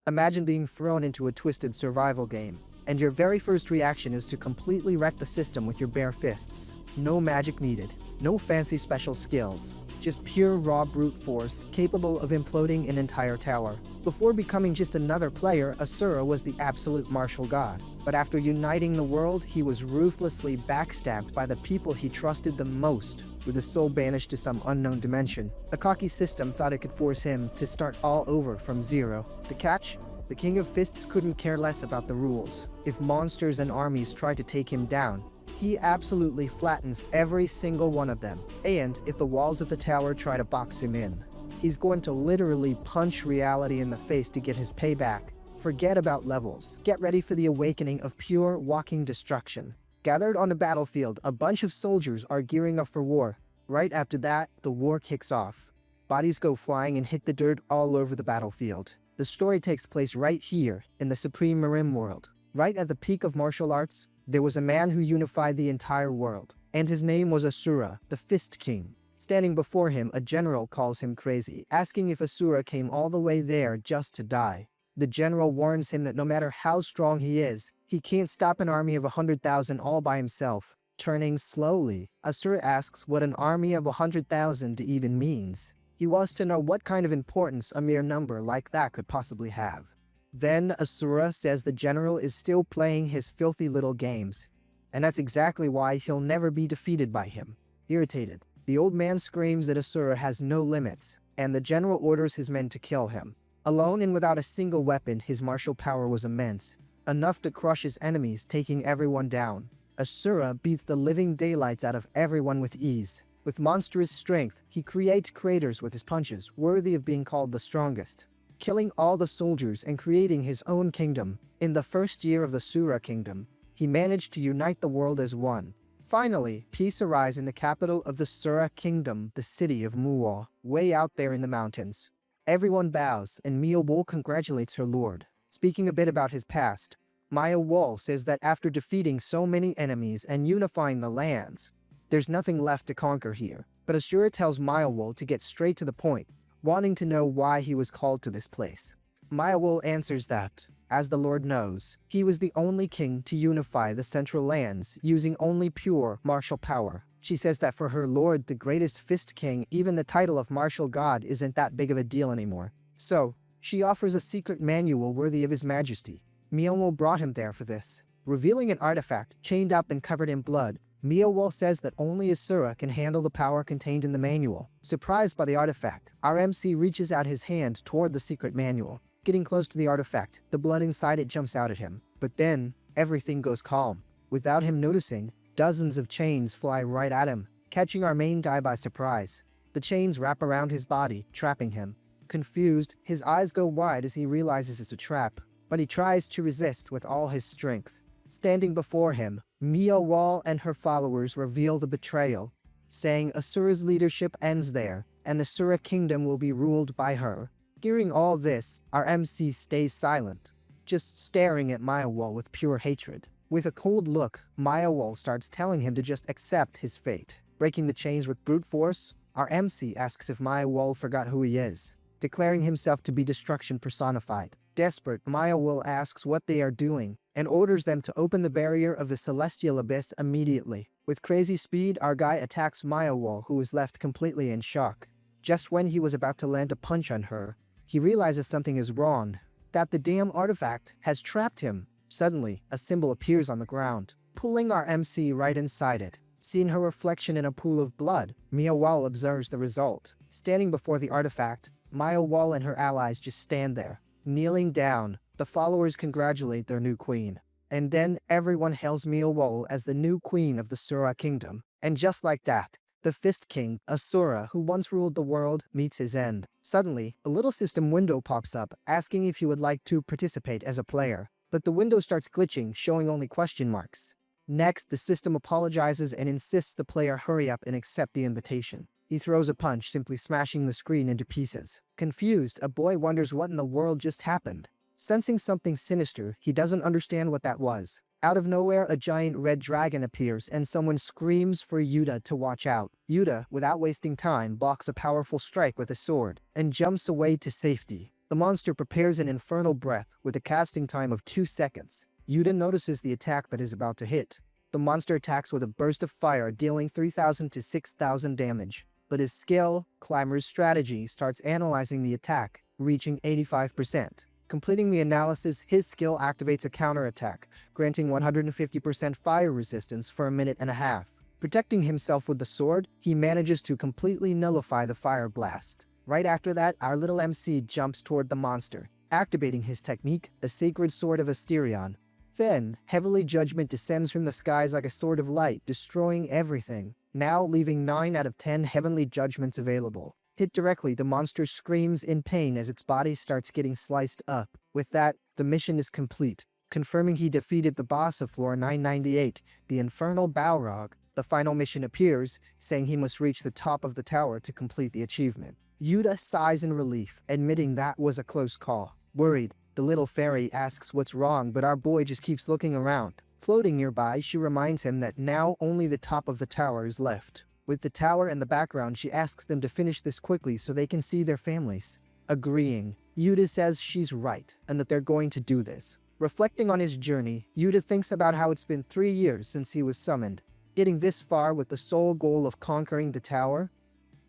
Imagine being thrown into a twisted survival game, and your very first reaction is to completely wreck the system with your bare fists. No magic needed, no fancy special skills, just pure raw brute force capable of imploding an entire tower. Before becoming just another player, Asura was the absolute martial god. But after uniting the world, he was ruthlessly backstabbed by the people he trusted the most, with his soul banished to some unknown dimension. A cocky system thought it could force him to start all over from zero. The catch? The King of Fists couldn't care less about the rules. If monsters and armies try to take him down, he absolutely flattens every single one of them. And if the walls of the tower try to box him in, he's going to literally punch reality in the face to get his payback. Forget about levels. Get ready for the awakening of pure walking destruction. Gathered on the battlefield, a bunch of soldiers are gearing up for war. Right after that, the war kicks off. Bodies go flying and hit the dirt all over the battlefield. The story takes place right here, in the Supreme Marim world. Right at the peak of martial arts, there was a man who unified the entire world, and his name was Asura, the Fist King. Standing before him, a general calls him crazy, asking if Asura came all the way there just to die. The general warns him that no matter how strong he is, he can't stop an army of 100,000 all by himself. Turning slowly, Asura asks what an army of 100,000 even means. He wants to know what kind of importance a mere number like that could possibly have. Then Asura says the general is still playing his filthy little games, and that's exactly why he'll never be defeated by him. Irritated, the old man screams that Asura has no limits, and the general orders his men to kill him. Alone and without a single weapon, his martial power was immense, enough to crush his enemies, taking everyone down. Asura beats the living daylights out of everyone with ease. With monstrous strength, he creates craters with his punches, worthy of being called the strongest, killing all the soldiers and creating his own kingdom. In the first year of the Asura kingdom, he managed to unite the world as one. Finally, peace arrives in the capital of the Asura kingdom, the city of Manhwa, way out there in the mountains. Everyone bows, and Mia congratulates her lord. Speaking a bit about his past, Maya says that after defeating so many enemies and unifying the lands, there's nothing left to conquer here. But Asura tells Maya to get straight to the point, wanting to know why he was called to this place. Maya answers that, as the Lord knows, he was the only king to unify the central lands using only pure martial power. She says that for her lord, the greatest Fist King, even the title of martial god isn't that big of a deal anymore. So, she offers a secret manual worthy of his majesty. Miyawal brought him there for this. Revealing an artifact chained up and covered in blood, Miyawal says that only Asura can handle the power contained in the manual. Surprised by the artifact, our MC reaches out his hand toward the secret manual. Getting close to the artifact, the blood inside it jumps out at him. But then, everything goes calm. Without him noticing, dozens of chains fly right at him, catching our main guy by surprise. The chains wrap around his body, trapping him. Confused, his eyes go wide as he realizes it's a trap, but he tries to resist with all his strength. Standing before him, Miyawal and her followers reveal the betrayal, saying Asura's leadership ends there, and the Asura kingdom will be ruled by her. Hearing all this, our MC stays silent, just staring at Miyawal with pure hatred. With a cold look, Miyawal starts telling him to just accept his fate. Breaking the chains with brute force, our MC asks if Miyawal forgot who he is, declaring himself to be destruction personified. Desperate, Miyawal asks what they are doing, and orders them to open the barrier of the celestial abyss immediately. With crazy speed, our guy attacks Miyawal, who is left completely in shock. Just when he was about to land a punch on her, he realizes something is wrong, that the damn artifact has trapped him. Suddenly, a symbol appears on the ground, pulling our MC right inside it. Seeing her reflection in a pool of blood, Miyawal observes the result. Standing before the artifact, Miyawal and her allies just stand there. Kneeling down, the followers congratulate their new queen. And then everyone hails Miyawal as the new queen of the Asura kingdom. And just like that, the Fist King, Asura, who once ruled the world, meets his end. Suddenly, a little system window pops up, asking if you would like to participate as a player. But the window starts glitching, showing only question marks. Next, the system apologizes and insists the player hurry up and accept the invitation. He throws a punch, simply smashing the screen into pieces. Confused, a boy wonders what in the world just happened. Sensing something sinister, he doesn't understand what that was. Out of nowhere, a giant red dragon appears and someone screams for Yuta to watch out. Yuta, without wasting time, blocks a powerful strike with a sword and jumps away to safety. The monster prepares an infernal breath with a casting time of 2 seconds. Yuta notices the attack that is about to hit. The monster attacks with a burst of fire, dealing 3,000 to 6,000 damage. But his skill, Climber's strategy, starts analyzing the attack, reaching 85%. Completing the analysis, his skill activates a counterattack, granting 150% fire resistance for a minute and a half. Protecting himself with the sword, he manages to completely nullify the fire blast. Right after that, our little MC jumps toward the monster, activating his technique, the Sacred Sword of Asterion. Then, Heavenly Judgment descends from the skies like a sword of light, destroying everything, now leaving 9 out of 10 Heavenly Judgments available. Hit directly, the monster screams in pain as its body starts getting sliced up. With that, the mission is complete, confirming he defeated the boss of floor 998, the Infernal Balrog. The final mission appears, saying he must reach the top of the tower to complete the achievement. Yuta sighs in relief, admitting that was a close call. Worried, the little fairy asks what's wrong, but our boy just keeps looking around. Floating nearby, she reminds him that now only the top of the tower is left. With the tower in the background, she asks them to finish this quickly so they can see their families. Agreeing, Yuta says she's right, and that they're going to do this. Reflecting on his journey, Yuta thinks about how it's been 3 years since he was summoned, getting this far with the sole goal of conquering the tower.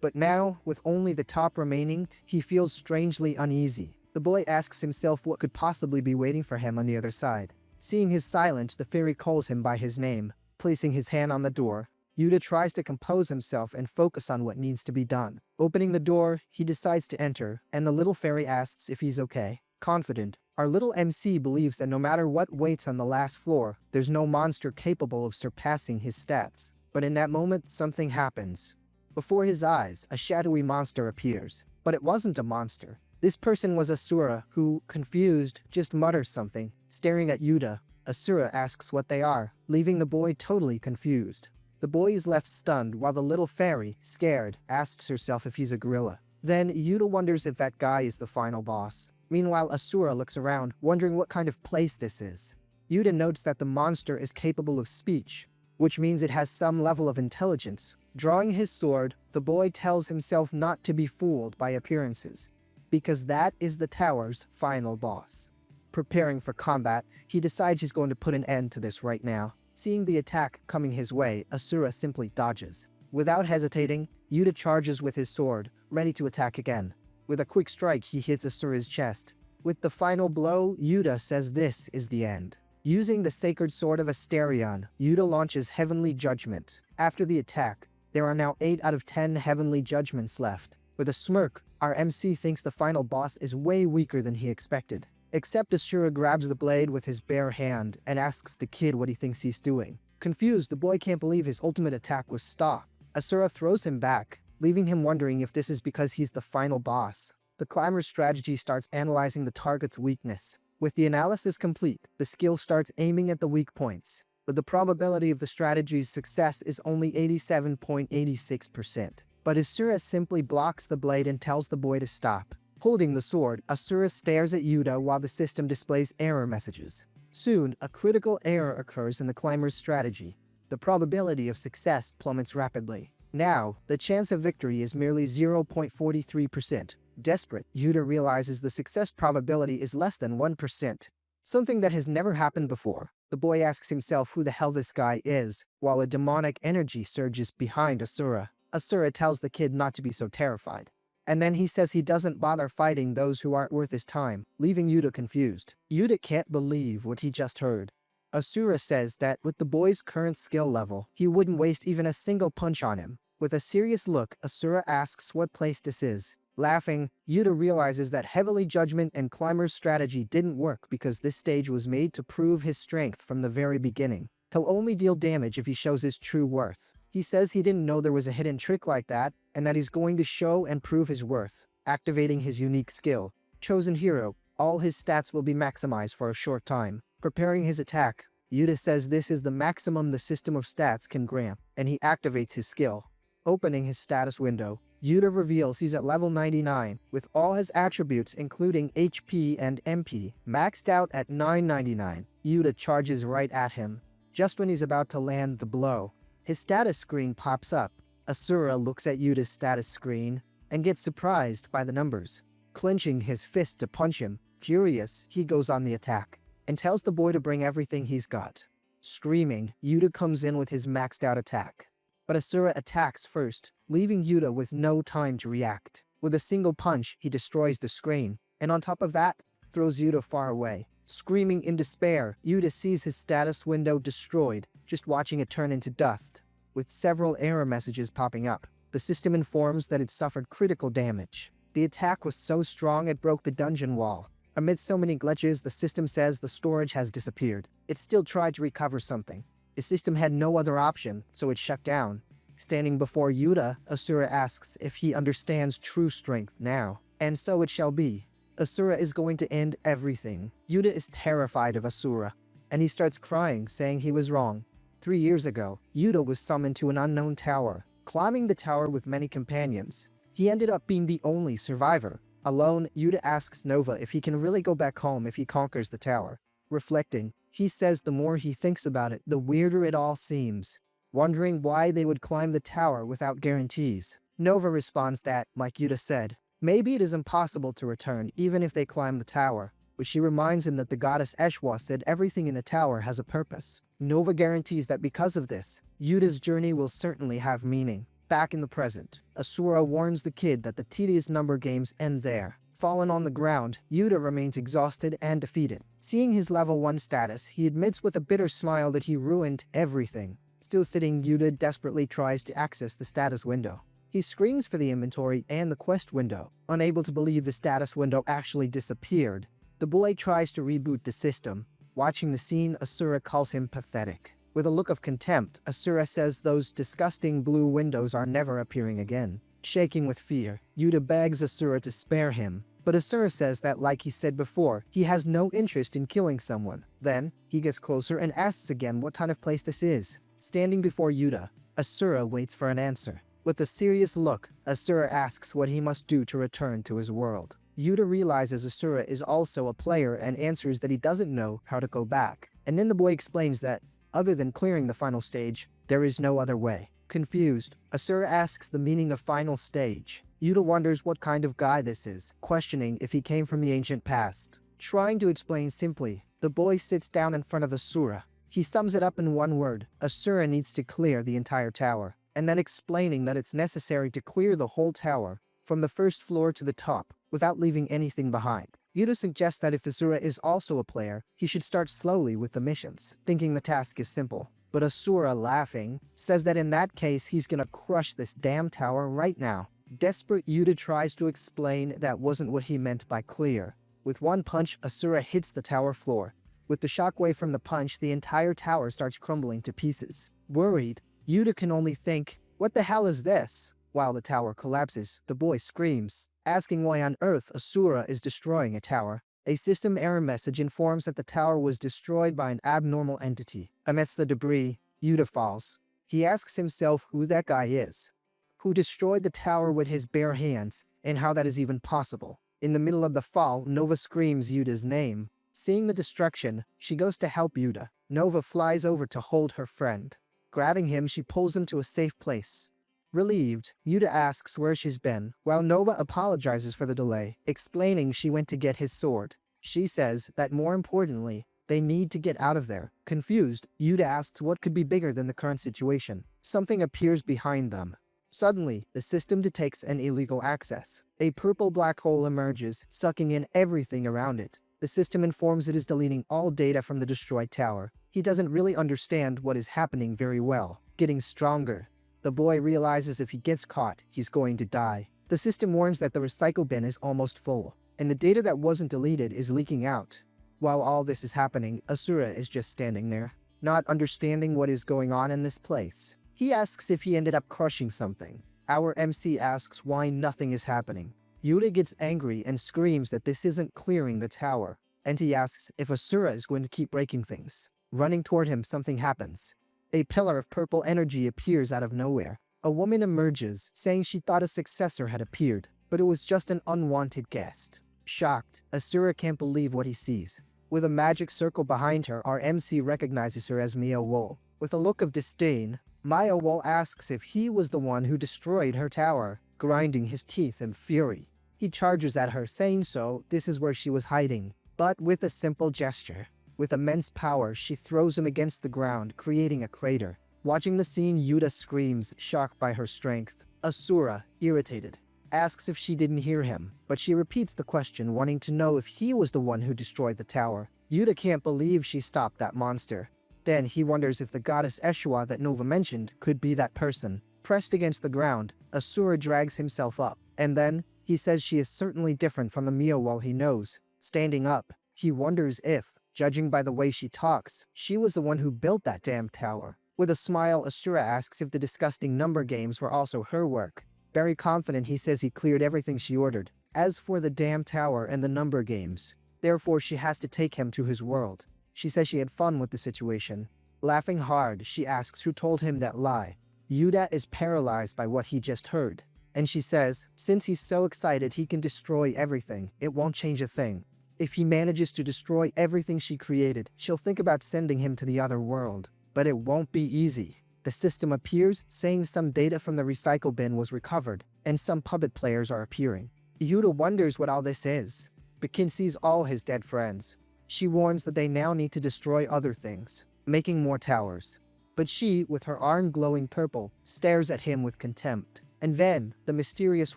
But now, with only the top remaining, he feels strangely uneasy. The boy asks himself what could possibly be waiting for him on the other side. Seeing his silence, the fairy calls him by his name. Placing his hand on the door, Yuta tries to compose himself and focus on what needs to be done. Opening the door, he decides to enter, and the little fairy asks if he's okay. Confident, our little MC believes that no matter what waits on the last floor, there's no monster capable of surpassing his stats. But in that moment, something happens. Before his eyes, a shadowy monster appears. But it wasn't a monster. This person was Asura, who, confused, just mutters something. Staring at Yuta, Asura asks what they are, leaving the boy totally confused. The boy is left stunned while the little fairy, scared, asks herself if he's a gorilla. Then, Yuta wonders if that guy is the final boss. Meanwhile, Asura looks around, wondering what kind of place this is. Yuta notes that the monster is capable of speech, which means it has some level of intelligence. Drawing his sword, the boy tells himself not to be fooled by appearances, because that is the tower's final boss. Preparing for combat, he decides he's going to put an end to this right now. Seeing the attack coming his way, Asura simply dodges. Without hesitating, Yuta charges with his sword, ready to attack again. With a quick strike, he hits Asura's chest. With the final blow, Yuta says this is the end. Using the Sacred Sword of Asterion, Yuta launches Heavenly Judgment. After the attack, there are now 8 out of 10 Heavenly Judgments left. With a smirk, our MC thinks the final boss is way weaker than he expected. Except Asura grabs the blade with his bare hand and asks the kid what he thinks he's doing. Confused, the boy can't believe his ultimate attack was stopped. Asura throws him back, leaving him wondering if this is because he's the final boss. The climber's strategy starts analyzing the target's weakness. With the analysis complete, the skill starts aiming at the weak points, but the probability of the strategy's success is only 87.86%. But Asura simply blocks the blade and tells the boy to stop. Holding the sword, Asura stares at Yuta while the system displays error messages. Soon, a critical error occurs in the climber's strategy. The probability of success plummets rapidly. Now, the chance of victory is merely 0.43%. Desperate, Yuta realizes the success probability is less than 1%. Something that has never happened before. The boy asks himself who the hell this guy is, while a demonic energy surges behind Asura. Asura tells the kid not to be so terrified. And then he says he doesn't bother fighting those who aren't worth his time, leaving Yuta confused. Yuta can't believe what he just heard. Asura says that with the boy's current skill level, he wouldn't waste even a single punch on him. With a serious look, Asura asks what place this is. Laughing, Yuta realizes that Heavenly Judgment and Climber's strategy didn't work because this stage was made to prove his strength from the very beginning. He'll only deal damage if he shows his true worth. He says he didn't know there was a hidden trick like that, and that he's going to show and prove his worth. Activating his unique skill, Chosen Hero, all his stats will be maximized for a short time. Preparing his attack, Yuta says this is the maximum the system of stats can grant, and he activates his skill. Opening his status window, Yuta reveals he's at level 99, with all his attributes including HP and MP, maxed out at 999. Yuta charges right at him. Just when he's about to land the blow, his status screen pops up. Asura looks at Yuta's status screen and gets surprised by the numbers. clenching his fist to punch him. Furious, he goes on the attack and tells the boy to bring everything he's got. Screaming, Yuta comes in with his maxed out attack. But Asura attacks first, leaving Yuta with no time to react. With a single punch, he destroys the screen, and on top of that, throws Yuta far away. Screaming in despair, Yuta sees his status window destroyed, just watching it turn into dust. With several error messages popping up, the system informs that it suffered critical damage. The attack was so strong it broke the dungeon wall. Amid so many glitches, the system says the storage has disappeared. It still tried to recover something. The system had no other option, so it shut down. Standing before Yuta, Asura asks if he understands true strength now. And so it shall be. Asura is going to end everything. Yuta is terrified of Asura, and he starts crying, saying he was wrong. 3 years ago, Yuta was summoned to an unknown tower, climbing the tower with many companions. He ended up being the only survivor. Alone, Yuta asks Nova if he can really go back home if he conquers the tower. Reflecting, he says the more he thinks about it, the weirder it all seems. Wondering why they would climb the tower without guarantees. Nova responds that, like Yuta said, maybe it is impossible to return even if they climb the tower, but she reminds him that the goddess Eshwa said everything in the tower has a purpose. Nova guarantees that because of this, Yuta's journey will certainly have meaning. Back in the present, Asura warns the kid that the tedious number games end there. Fallen on the ground, Yuta remains exhausted and defeated. Seeing his level 1 status, he admits with a bitter smile that he ruined everything. Still sitting, Yuta desperately tries to access the status window. He screams for the inventory and the quest window, unable to believe the status window actually disappeared. The boy tries to reboot the system. Watching the scene, Asura calls him pathetic. With a look of contempt, Asura says those disgusting blue windows are never appearing again. Shaking with fear, Yuta begs Asura to spare him. But Asura says that, like he said before, he has no interest in killing someone. Then, he gets closer and asks again what kind of place this is. Standing before Yuta, Asura waits for an answer. With a serious look, Asura asks what he must do to return to his world. Yuta realizes Asura is also a player and answers that he doesn't know how to go back. And then the boy explains that, other than clearing the final stage, there is no other way. Confused, Asura asks the meaning of final stage. Yuta wonders what kind of guy this is, questioning if he came from the ancient past. Trying to explain simply, the boy sits down in front of Asura. He sums it up in one word: Asura needs to clear the entire tower, and then explaining that it's necessary to clear the whole tower, from the first floor to the top, without leaving anything behind. Yuta suggests that if Asura is also a player, he should start slowly with the missions, thinking the task is simple. But Asura, laughing, says that in that case he's gonna crush this damn tower right now. Desperate, Yuta tries to explain that wasn't what he meant by clear. With one punch, Asura hits the tower floor. With the shockwave from the punch, the entire tower starts crumbling to pieces. Worried, Yuta can only think, what the hell is this? While the tower collapses, the boy screams, asking why on earth Asura is destroying a tower. A system error message informs that the tower was destroyed by an abnormal entity. Amidst the debris, Yuta falls. He asks himself who that guy is, who destroyed the tower with his bare hands, and how that is even possible. In the middle of the fall, Nova screams Yuta's name. Seeing the destruction, she goes to help Yuta. Nova flies over to hold her friend. Grabbing him, she pulls him to a safe place. Relieved, Yuta asks where she's been, while Nova apologizes for the delay, explaining she went to get his sword. She says that more importantly, they need to get out of there. Confused, Yuta asks what could be bigger than the current situation. Something appears behind them. Suddenly, the system detects an illegal access. A purple black hole emerges, sucking in everything around it. The system informs it is deleting all data from the destroyed tower. He doesn't really understand what is happening very well. Getting stronger. The boy realizes if he gets caught, he's going to die. The system warns that the recycle bin is almost full, and the data that wasn't deleted is leaking out. While all this is happening, Asura is just standing there, not understanding what is going on in this place. He asks if he ended up crushing something. Our MC asks why nothing is happening. Yuta gets angry and screams that this isn't clearing the tower, and he asks if Asura is going to keep breaking things. Running toward him, something happens. A pillar of purple energy appears out of nowhere. A woman emerges, saying she thought a successor had appeared, but it was just an unwanted guest. Shocked, Asura can't believe what he sees. With a magic circle behind her, our MC recognizes her as Mia Wool. With a look of disdain, Maya Wool asks if he was the one who destroyed her tower, grinding his teeth in fury. He charges at her, saying so this is where she was hiding. But with a simple gesture, with immense power, she throws him against the ground, creating a crater. Watching the scene, Yuta screams, shocked by her strength. Asura, irritated, asks if she didn't hear him, but she repeats the question, wanting to know if he was the one who destroyed the tower. Yuta can't believe she stopped that monster. Then he wonders if the goddess Eshua that Nova mentioned could be that person. Pressed against the ground, Asura drags himself up, and then he says she is certainly different from the Mio he knows. Standing up, he wonders if, judging by the way she talks, she was the one who built that damn tower. With a smile, Asura asks if the disgusting number games were also her work. Very confident, he says he cleared everything she ordered. As for the damn tower and the number games, therefore she has to take him to his world. She says she had fun with the situation. Laughing hard, she asks who told him that lie. Yuta is paralyzed by what he just heard, and she says since he's so excited he can destroy everything, it won't change a thing. If he manages to destroy everything she created, she'll think about sending him to the other world. But it won't be easy. The system appears, saying some data from the recycle bin was recovered, and some puppet players are appearing. Yuta wonders what all this is, but Kin sees all his dead friends. She warns that they now need to destroy other things, making more towers. But she, with her arm glowing purple, stares at him with contempt. And then, the mysterious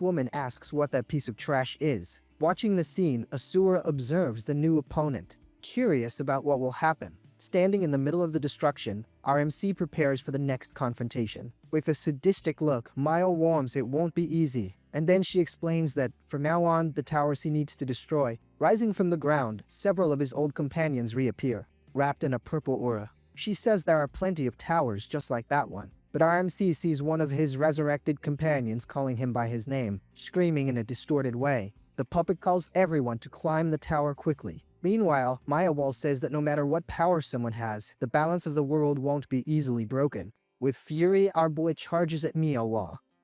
woman asks what that piece of trash is. Watching the scene, Asura observes the new opponent, curious about what will happen. Standing in the middle of the destruction, our MC prepares for the next confrontation. With a sadistic look, Maya warns it won't be easy, and then she explains that, from now on, the towers he needs to destroy. Rising from the ground, several of his old companions reappear, wrapped in a purple aura. She says there are plenty of towers just like that one, but our MC sees one of his resurrected companions calling him by his name, screaming in a distorted way. The puppet calls everyone to climb the tower quickly. Meanwhile, Maya says that no matter what power someone has, the balance of the world won't be easily broken. With fury, our boy charges at Mia,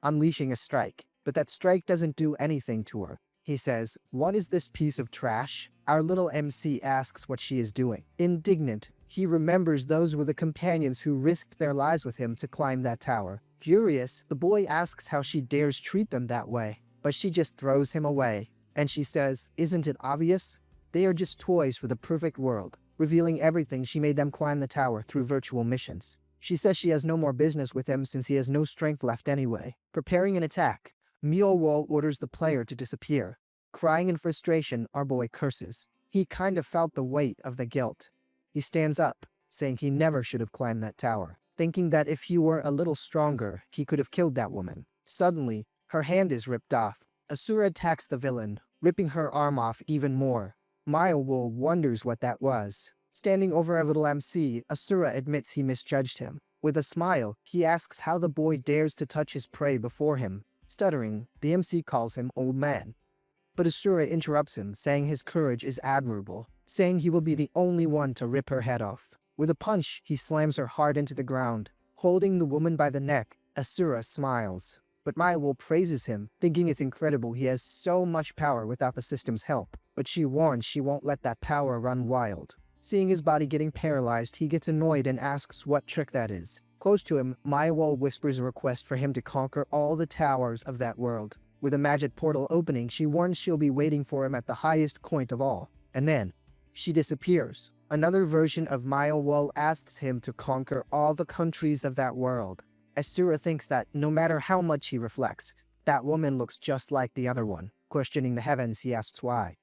unleashing a strike. But that strike doesn't do anything to her. He says, "What is this piece of trash?" Our little MC asks what she is doing. Indignant, he remembers those were the companions who risked their lives with him to climb that tower. Furious, the boy asks how she dares treat them that way. But she just throws him away. And she says, "Isn't it obvious? They are just toys for the perfect world," revealing everything she made them climb the tower through virtual missions. She says she has no more business with him since he has no strength left anyway. Preparing an attack, Mio orders the player to disappear. Crying in frustration, our boy curses. He kind of felt the weight of the guilt. He stands up, saying he never should have climbed that tower, thinking that if he were a little stronger, he could have killed that woman. Suddenly, her hand is ripped off. Asura attacks the villain, ripping her arm off even more. Maya wonders what that was. Standing over a little MC, Asura admits he misjudged him. With a smile, he asks how the boy dares to touch his prey before him. Stuttering, the MC calls him old man. But Asura interrupts him, saying his courage is admirable, saying he will be the only one to rip her head off. With a punch, he slams her hard into the ground. Holding the woman by the neck, Asura smiles. But Maya praises him, thinking it's incredible he has so much power without the system's help. But she warns she won't let that power run wild. Seeing his body getting paralyzed, he gets annoyed and asks what trick that is. Close to him, Maya whispers a request for him to conquer all the towers of that world. With a magic portal opening, she warns she'll be waiting for him at the highest point of all. And then, she disappears. Another version of Maya asks him to conquer all the countries of that world. Asura thinks that, no matter how much he reflects, that woman looks just like the other one. Questioning the heavens, he asks why.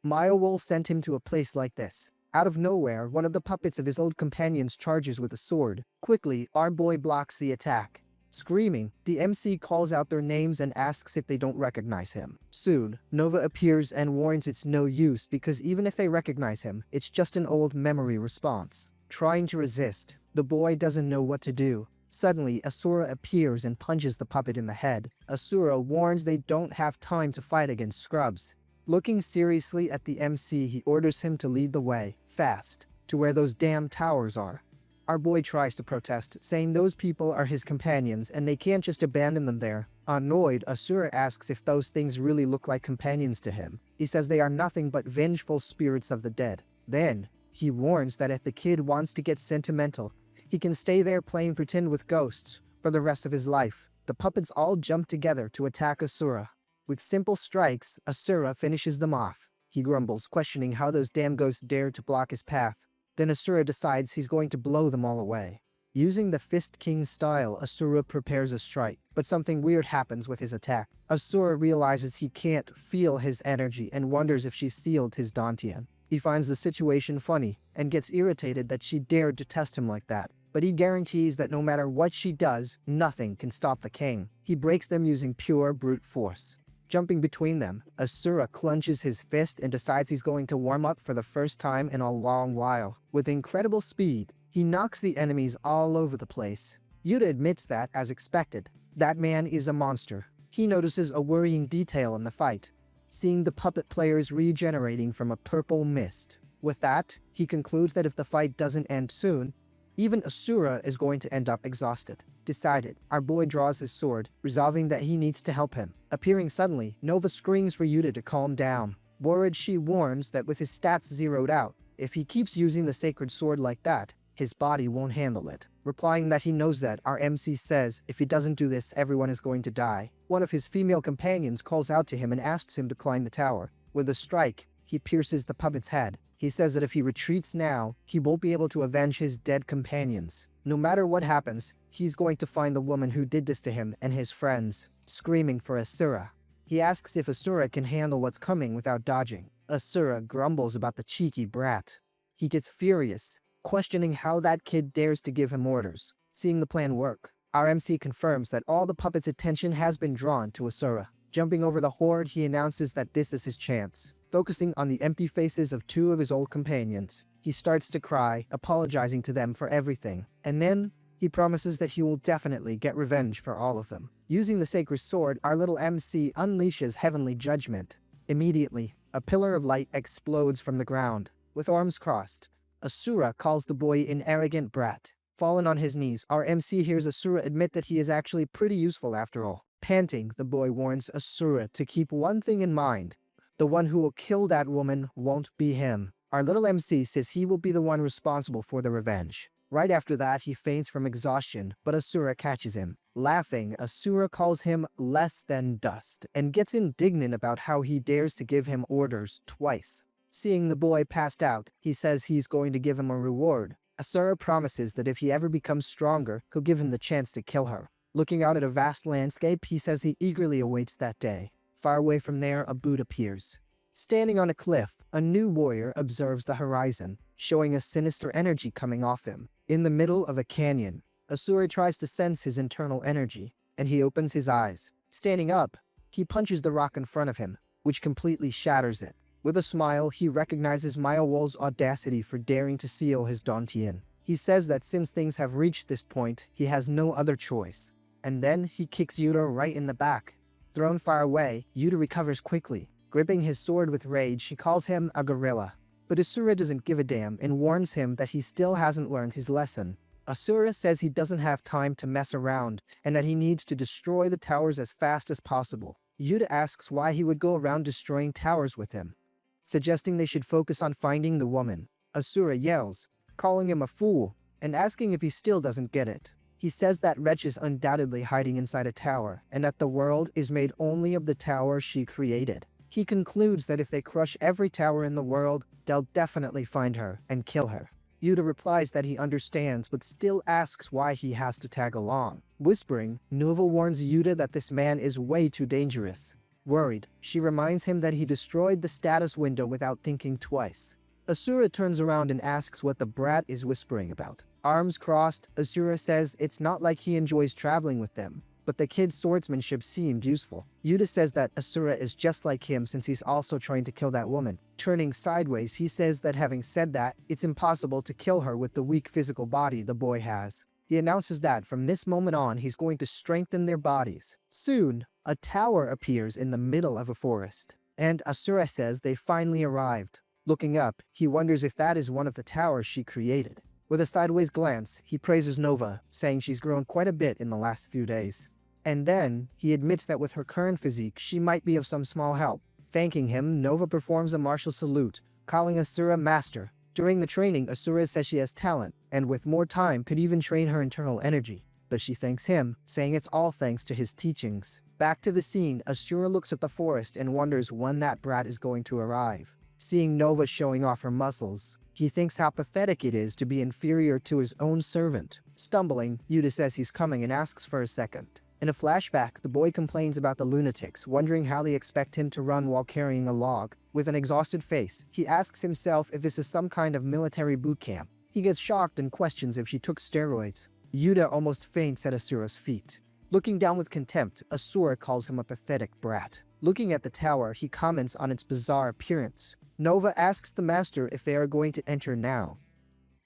Maya sent him to a place like this. Out of nowhere, one of the puppets of his old companions charges with a sword. Quickly, our boy blocks the attack. Screaming, the MC calls out their names and asks if they don't recognize him. Soon, Nova appears and warns it's no use because even if they recognize him, it's just an old memory response. Trying to resist, the boy doesn't know what to do. Suddenly, Asura appears and punches the puppet in the head. Asura warns they don't have time to fight against scrubs. Looking seriously at the MC, he orders him to lead the way, fast, to where those damn towers are. Our boy tries to protest, saying those people are his companions and they can't just abandon them there. Annoyed, Asura asks if those things really look like companions to him. He says they are nothing but vengeful spirits of the dead. Then, he warns that if the kid wants to get sentimental, he can stay there playing pretend with ghosts for the rest of his life. The puppets all jump together to attack Asura. With simple strikes, Asura finishes them off. He grumbles, questioning how those damn ghosts dared to block his path. Then Asura decides he's going to blow them all away. Using the Fist King style, Asura prepares a strike, but something weird happens with his attack. Asura realizes he can't feel his energy and wonders if she sealed his dantian. He finds the situation funny and gets irritated that she dared to test him like that, but he guarantees that no matter what she does, nothing can stop the king. He breaks them using pure brute force. Jumping between them, Asura clenches his fist and decides he's going to warm up for the first time in a long while. With incredible speed, he knocks the enemies all over the place. Yuta admits that, as expected, that man is a monster. He notices a worrying detail in the fight, seeing the puppet players regenerating from a purple mist. With that, he concludes that if the fight doesn't end soon, even Asura is going to end up exhausted. Decided, our boy draws his sword, resolving that he needs to help him. Appearing suddenly, Nova screams for Yuta to calm down. Worried, she warns that with his stats zeroed out, if he keeps using the sacred sword like that, his body won't handle it. Replying that he knows that, our MC says if he doesn't do this, everyone is going to die. One of his female companions calls out to him and asks him to climb the tower. With a strike, he pierces the puppet's head. He says that if he retreats now, he won't be able to avenge his dead companions. No matter what happens, he's going to find the woman who did this to him and his friends, screaming for Asura. He asks if Asura can handle what's coming without dodging. Asura grumbles about the cheeky brat. He gets furious, questioning how that kid dares to give him orders. Seeing the plan work, our MC confirms that all the puppets' attention has been drawn to Asura. Jumping over the horde, he announces that this is his chance. Focusing on the empty faces of two of his old companions, he starts to cry, apologizing to them for everything. And then, he promises that he will definitely get revenge for all of them. Using the sacred sword, our little MC unleashes heavenly judgment. Immediately, a pillar of light explodes from the ground. With arms crossed, Asura calls the boy an arrogant brat. Fallen on his knees, our MC hears Asura admit that he is actually pretty useful after all. Panting, the boy warns Asura to keep one thing in mind. The one who will kill that woman won't be him. Our little MC says he will be the one responsible for the revenge. Right after that, he faints from exhaustion, but Asura catches him. Laughing, Asura calls him less than dust, and gets indignant about how he dares to give him orders twice. Seeing the boy passed out, he says he's going to give him a reward. Asura promises that if he ever becomes stronger, he'll give him the chance to kill her. Looking out at a vast landscape, he says he eagerly awaits that day. Far away from there, a boot appears. Standing on a cliff, a new warrior observes the horizon, showing a sinister energy coming off him. In the middle of a canyon, Asura tries to sense his internal energy, and he opens his eyes. Standing up, he punches the rock in front of him, which completely shatters it. With a smile, he recognizes Myowo's audacity for daring to seal his dantian. He says that since things have reached this point, he has no other choice. And then he kicks Yuta right in the back. Thrown far away, Yuta recovers quickly. Gripping his sword with rage, he calls him a gorilla. But Asura doesn't give a damn and warns him that he still hasn't learned his lesson. Asura says he doesn't have time to mess around and that he needs to destroy the towers as fast as possible. Yuta asks why he would go around destroying towers with him, suggesting they should focus on finding the woman. Asura yells, calling him a fool, and asking if he still doesn't get it. He says that wretch is undoubtedly hiding inside a tower, and that the world is made only of the tower she created. He concludes that if they crush every tower in the world, they'll definitely find her and kill her. Yuta replies that he understands but still asks why he has to tag along. Whispering, Nova warns Yuta that this man is way too dangerous. Worried, she reminds him that he destroyed the status window without thinking twice. Asura turns around and asks what the brat is whispering about. Arms crossed, Asura says it's not like he enjoys traveling with them, but the kid's swordsmanship seemed useful. Yuta says that Asura is just like him since he's also trying to kill that woman. Turning sideways, he says that having said that, it's impossible to kill her with the weak physical body the boy has. He announces that from this moment on, he's going to strengthen their bodies. Soon, a tower appears in the middle of a forest, and Asura says they finally arrived. Looking up, he wonders if that is one of the towers she created. With a sideways glance, he praises Nova, saying she's grown quite a bit in the last few days. And then, he admits that with her current physique, she might be of some small help. Thanking him, Nova performs a martial salute, calling Asura master. During the training, Asura says she has talent, and with more time could even train her internal energy. But she thanks him, saying it's all thanks to his teachings. Back to the scene, Asura looks at the forest and wonders when that brat is going to arrive. Seeing Nova showing off her muscles, he thinks how pathetic it is to be inferior to his own servant. Stumbling, Yuta says he's coming and asks for a second. In a flashback, the boy complains about the lunatics, wondering how they expect him to run while carrying a log. With an exhausted face, he asks himself if this is some kind of military boot camp. He gets shocked and questions if she took steroids. Yuta almost faints at Asura's feet. Looking down with contempt, Asura calls him a pathetic brat. Looking at the tower, he comments on its bizarre appearance. Nova asks the master if they are going to enter now.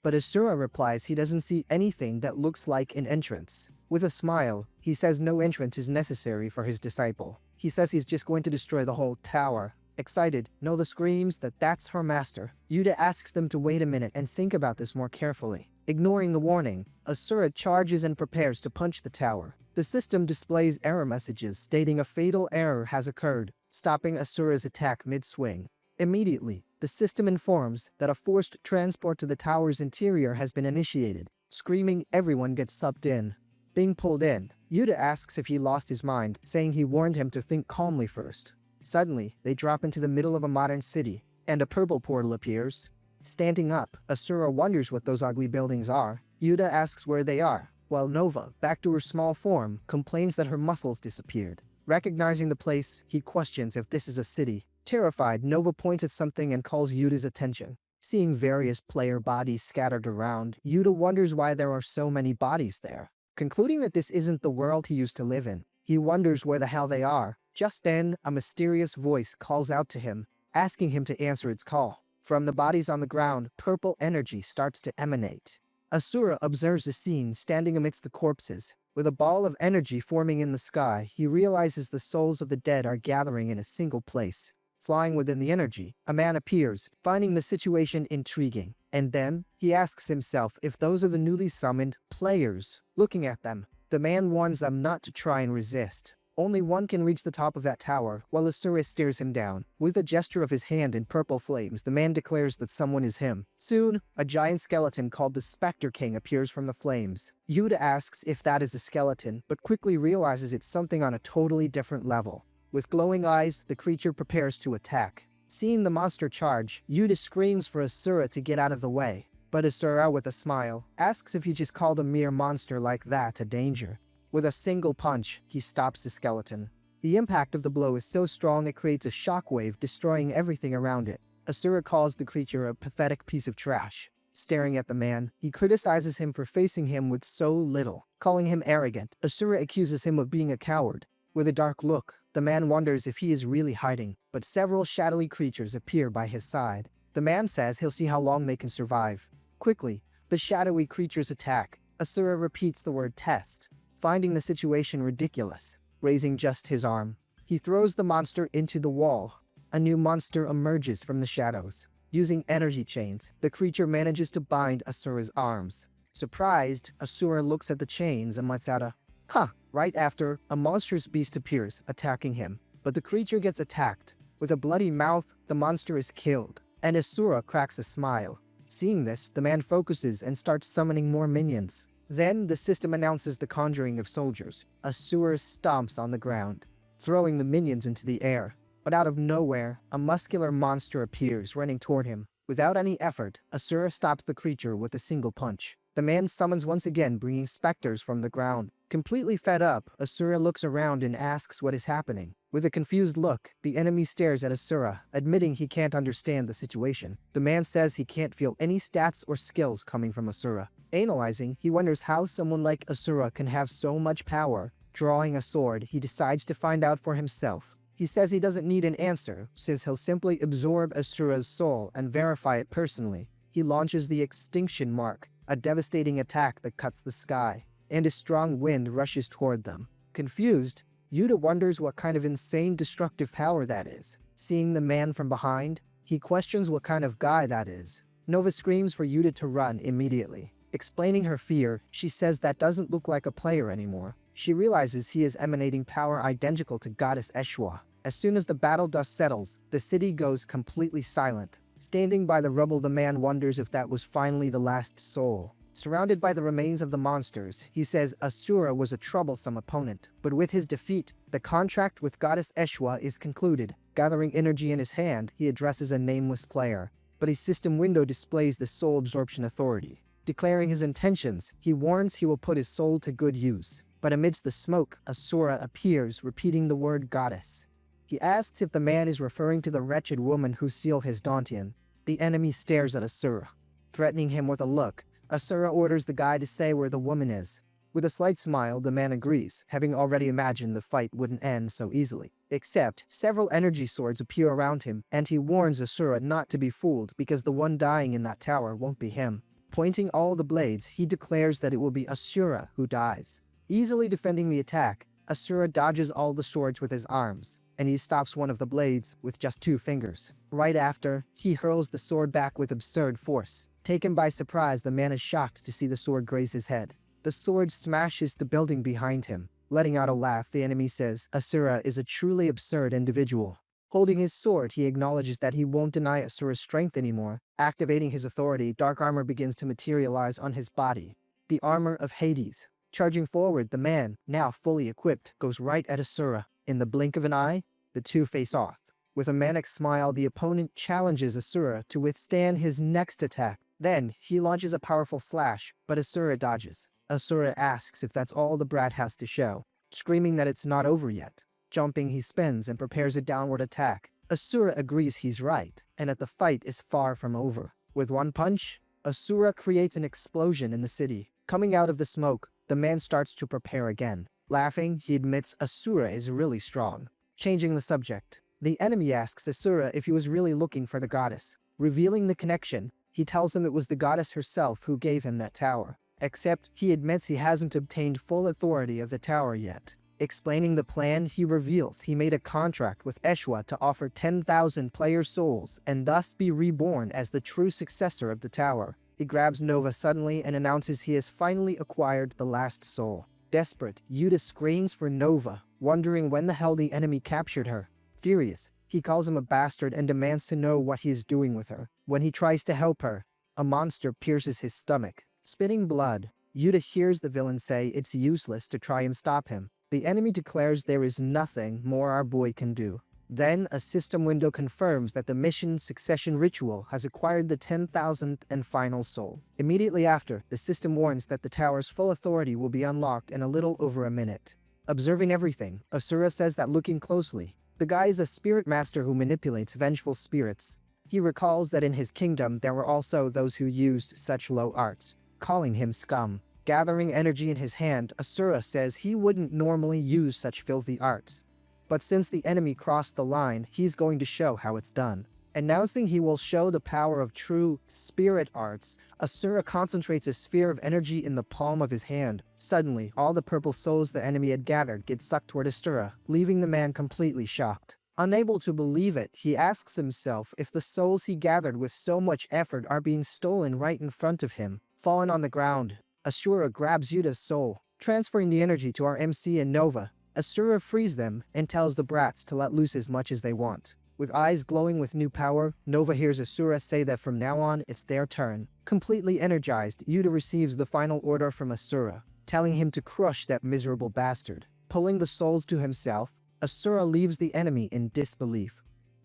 But Asura replies he doesn't see anything that looks like an entrance. With a smile, he says no entrance is necessary for his disciple. He says he's just going to destroy the whole tower. Excited, Nova screams that that's her master. Yuta asks them to wait a minute and think about this more carefully. Ignoring the warning, Asura charges and prepares to punch the tower. The system displays error messages stating a fatal error has occurred, stopping Asura's attack mid-swing. Immediately, the system informs that a forced transport to the tower's interior has been initiated. Screaming, everyone gets sucked in. Being pulled in, Yuta asks if he lost his mind, saying he warned him to think calmly first. Suddenly, they drop into the middle of a modern city, and a purple portal appears. Standing up, Asura wonders what those ugly buildings are. Yuta asks where they are, while Nova, back to her small form, complains that her muscles disappeared. Recognizing the place, he questions if this is a city. Terrified, Nova points at something and calls Yuta's attention. Seeing various player bodies scattered around, Yuta wonders why there are so many bodies there. Concluding that this isn't the world he used to live in, he wonders where the hell they are. Just then, a mysterious voice calls out to him, asking him to answer its call. From the bodies on the ground, purple energy starts to emanate. Asura observes the scene standing amidst the corpses. With a ball of energy forming in the sky, he realizes the souls of the dead are gathering in a single place. Flying within the energy, a man appears, finding the situation intriguing. And then, he asks himself if those are the newly summoned players. Looking at them, the man warns them not to try and resist. Only one can reach the top of that tower, while Asura stares him down. With a gesture of his hand in purple flames, the man declares that someone is him. Soon, a giant skeleton called the Spectre King appears from the flames. Yuta asks if that is a skeleton, but quickly realizes it's something on a totally different level. With glowing eyes, the creature prepares to attack. Seeing the monster charge, Yuta screams for Asura to get out of the way. But Asura, with a smile, asks if he just called a mere monster like that a danger. With a single punch, he stops the skeleton. The impact of the blow is so strong it creates a shockwave, destroying everything around it. Asura calls the creature a pathetic piece of trash. Staring at the man, he criticizes him for facing him with so little. Calling him arrogant, Asura accuses him of being a coward. With a dark look, the man wonders if he is really hiding, but several shadowy creatures appear by his side. The man says he'll see how long they can survive. Quickly, the shadowy creatures attack. Asura repeats the word test, finding the situation ridiculous. Raising just his arm, he throws the monster into the wall. A new monster emerges from the shadows. Using energy chains, the creature manages to bind Asura's arms. Surprised, Asura looks at the chains and lets out a "Huh." Right after, a monstrous beast appears, attacking him. But the creature gets attacked. With a bloody mouth, the monster is killed, and Asura cracks a smile. Seeing this, the man focuses and starts summoning more minions. Then, the system announces the conjuring of soldiers. Asura stomps on the ground, throwing the minions into the air. But out of nowhere, a muscular monster appears, running toward him. Without any effort, Asura stops the creature with a single punch. The man summons once again, bringing specters from the ground. Completely fed up, Asura looks around and asks what is happening. With a confused look, the enemy stares at Asura, admitting he can't understand the situation. The man says he can't feel any stats or skills coming from Asura. Analyzing, he wonders how someone like Asura can have so much power. Drawing a sword, he decides to find out for himself. He says he doesn't need an answer, since he'll simply absorb Asura's soul and verify it personally. He launches the Extinction Mark, a devastating attack that cuts the sky, and a strong wind rushes toward them. Confused, Yuta wonders what kind of insane destructive power that is. Seeing the man from behind, he questions what kind of guy that is. Nova screams for Yuta to run immediately. Explaining her fear, she says that doesn't look like a player anymore. She realizes he is emanating power identical to Goddess Eshwa. As soon as the battle dust settles, the city goes completely silent. Standing by the rubble, the man wonders if that was finally the last soul. Surrounded by the remains of the monsters, he says Asura was a troublesome opponent, but with his defeat, the contract with goddess Eshwa is concluded. Gathering energy in his hand, he addresses a nameless player, but his system window displays the soul absorption authority. Declaring his intentions, he warns he will put his soul to good use. But amidst the smoke, Asura appears, repeating the word goddess. He asks if the man is referring to the wretched woman who sealed his Dantian. The enemy stares at Asura, threatening him with a look. Asura orders the guy to say where the woman is. With a slight smile, the man agrees, having already imagined the fight wouldn't end so easily. Except, several energy swords appear around him, and he warns Asura not to be fooled because the one dying in that tower won't be him. Pointing all the blades, he declares that it will be Asura who dies. Easily defending the attack, Asura dodges all the swords with his arms, and he stops one of the blades with just 2 fingers. Right after, he hurls the sword back with absurd force. Taken by surprise, the man is shocked to see the sword graze his head. The sword smashes the building behind him. Letting out a laugh, the enemy says Asura is a truly absurd individual. Holding his sword, he acknowledges that he won't deny Asura's strength anymore. Activating his authority, dark armor begins to materialize on his body. The armor of Hades. Charging forward, the man, now fully equipped, goes right at Asura. In the blink of an eye, the two face off. With a manic smile, the opponent challenges Asura to withstand his next attack. Then, he launches a powerful slash, but Asura dodges. Asura asks if that's all the brat has to show, screaming that it's not over yet. Jumping, he spins and prepares a downward attack. Asura agrees he's right, and that the fight is far from over. With one punch, Asura creates an explosion in the city. Coming out of the smoke, the man starts to prepare again. Laughing, he admits Asura is really strong. Changing the subject, the enemy asks Asura if he was really looking for the goddess. Revealing the connection, he tells him it was the goddess herself who gave him that tower. Except, he admits he hasn't obtained full authority of the tower yet. Explaining the plan, he reveals he made a contract with Eshwa to offer 10,000 player souls and thus be reborn as the true successor of the tower. He grabs Nova suddenly and announces he has finally acquired the last soul. Desperate, Yuta screams for Nova, wondering when the hell the enemy captured her. Furious, he calls him a bastard and demands to know what he is doing with her. When he tries to help her, a monster pierces his stomach. Spitting blood, Yuta hears the villain say it's useless to try and stop him. The enemy declares there is nothing more our boy can do. Then, a system window confirms that the mission succession ritual has acquired the 10,000th and final soul. Immediately after, the system warns that the tower's full authority will be unlocked in a little over a minute. Observing everything, Asura says that looking closely, the guy is a spirit master who manipulates vengeful spirits. He recalls that in his kingdom there were also those who used such low arts, calling him scum. Gathering energy in his hand, Asura says he wouldn't normally use such filthy arts. But since the enemy crossed the line, he's going to show how it's done. Announcing he will show the power of true spirit arts, Asura concentrates a sphere of energy in the palm of his hand. Suddenly, all the purple souls the enemy had gathered get sucked toward Asura, leaving the man completely shocked. Unable to believe it, he asks himself if the souls he gathered with so much effort are being stolen right in front of him. Fallen on the ground, Asura grabs Yuta's soul, transferring the energy to our MC and Nova. Asura frees them and tells the brats to let loose as much as they want. With eyes glowing with new power, Nova hears Asura say that from now on it's their turn. Completely energized, Yuta receives the final order from Asura, telling him to crush that miserable bastard. Pulling the souls to himself, Asura leaves the enemy in disbelief,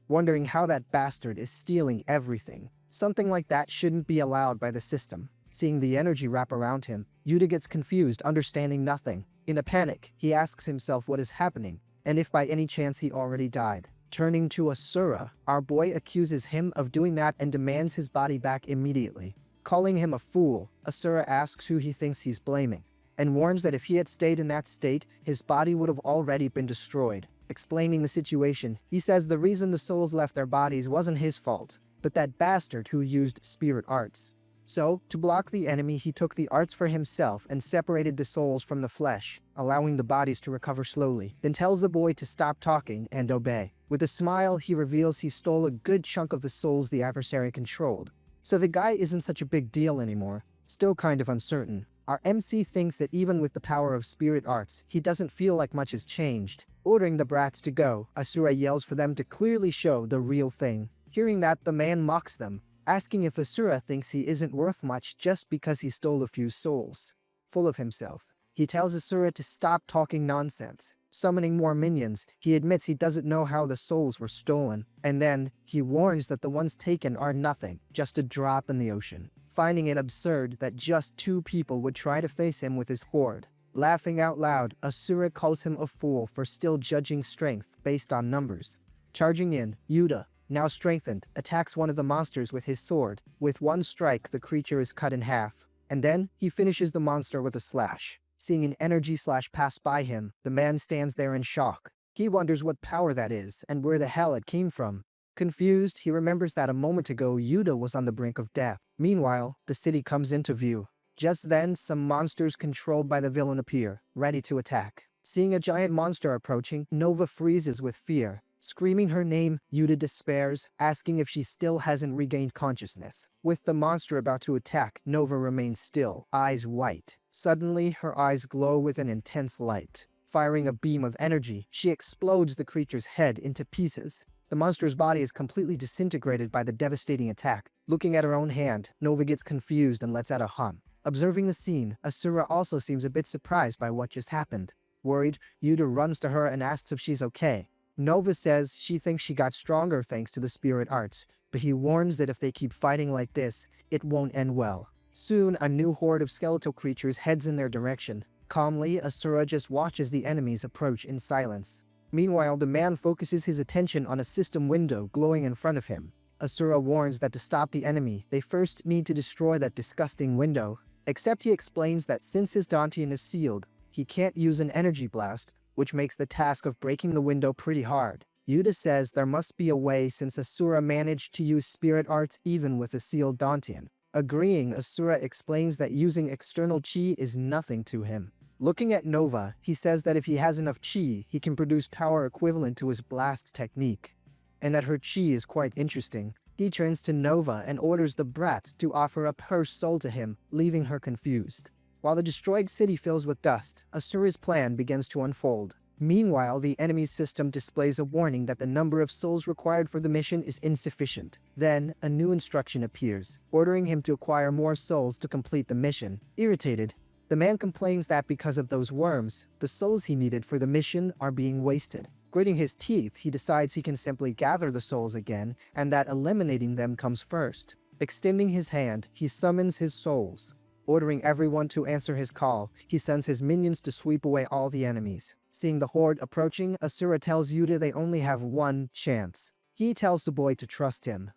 wondering how that bastard is stealing everything. Something like that shouldn't be allowed by the system. Seeing the energy wrap around him, Yuta gets confused, understanding nothing. In a panic, he asks himself what is happening, and if by any chance he already died. Turning to Asura, our boy accuses him of doing that and demands his body back immediately. Calling him a fool, Asura asks who he thinks he's blaming, and warns that if he had stayed in that state, his body would have already been destroyed. Explaining the situation, he says the reason the souls left their bodies wasn't his fault, but that bastard who used spirit arts. So, to block the enemy, he took the arts for himself and separated the souls from the flesh, allowing the bodies to recover slowly, then tells the boy to stop talking and obey. With a smile, he reveals he stole a good chunk of the souls the adversary controlled. So the guy isn't such a big deal anymore, still kind of uncertain. Our MC thinks that even with the power of spirit arts, he doesn't feel like much has changed. Ordering the brats to go, Asura yells for them to clearly show the real thing. Hearing that, the man mocks them, asking if Asura thinks he isn't worth much just because he stole a few souls. Full of himself, he tells Asura to stop talking nonsense. Summoning more minions, he admits he doesn't know how the souls were stolen, and then he warns that the ones taken are nothing, just a drop in the ocean, finding it absurd that just 2 people would try to face him with his horde. Laughing out loud, Asura calls him a fool for still judging strength based on numbers. Charging in, Yuta, now strengthened, attacks one of the monsters with his sword. With one strike, the creature is cut in half, and then he finishes the monster with a slash. Seeing an energy slash pass by him, the man stands there in shock. He wonders what power that is and where the hell it came from. Confused, he remembers that a moment ago Yuta was on the brink of death. Meanwhile, the city comes into view. Just then, some monsters controlled by the villain appear, ready to attack. Seeing a giant monster approaching, Nova freezes with fear. Screaming her name, Yuta despairs, asking if she still hasn't regained consciousness. With the monster about to attack, Nova remains still, eyes white. Suddenly, her eyes glow with an intense light. Firing a beam of energy, she explodes the creature's head into pieces. The monster's body is completely disintegrated by the devastating attack. Looking at her own hand, Nova gets confused and lets out a hum. Observing the scene, Asura also seems a bit surprised by what just happened. Worried, Yuta runs to her and asks if she's okay. Nova says she thinks she got stronger thanks to the spirit arts, but he warns that if they keep fighting like this, it won't end well. Soon, a new horde of skeletal creatures heads in their direction. Calmly, Asura just watches the enemies approach in silence. Meanwhile, the man focuses his attention on a system window glowing in front of him. Asura warns that to stop the enemy, they first need to destroy that disgusting window. Except he explains that since his Dantian is sealed, he can't use an energy blast, which makes the task of breaking the window pretty hard. Yuta says there must be a way since Asura managed to use spirit arts even with a sealed Dantian. Agreeing, Asura explains that using external chi is nothing to him. Looking at Nova, he says that if he has enough chi, he can produce power equivalent to his blast technique, and that her chi is quite interesting. He turns to Nova and orders the brat to offer up her soul to him, leaving her confused. While the destroyed city fills with dust, Asura's plan begins to unfold. Meanwhile, the enemy's system displays a warning that the number of souls required for the mission is insufficient. Then, a new instruction appears, ordering him to acquire more souls to complete the mission. Irritated, the man complains that because of those worms, the souls he needed for the mission are being wasted. Gritting his teeth, he decides he can simply gather the souls again, and that eliminating them comes first. Extending his hand, he summons his souls. Ordering everyone to answer his call, he sends his minions to sweep away all the enemies. Seeing the horde approaching, Asura tells Yuta they only have one chance. He tells the boy to trust him.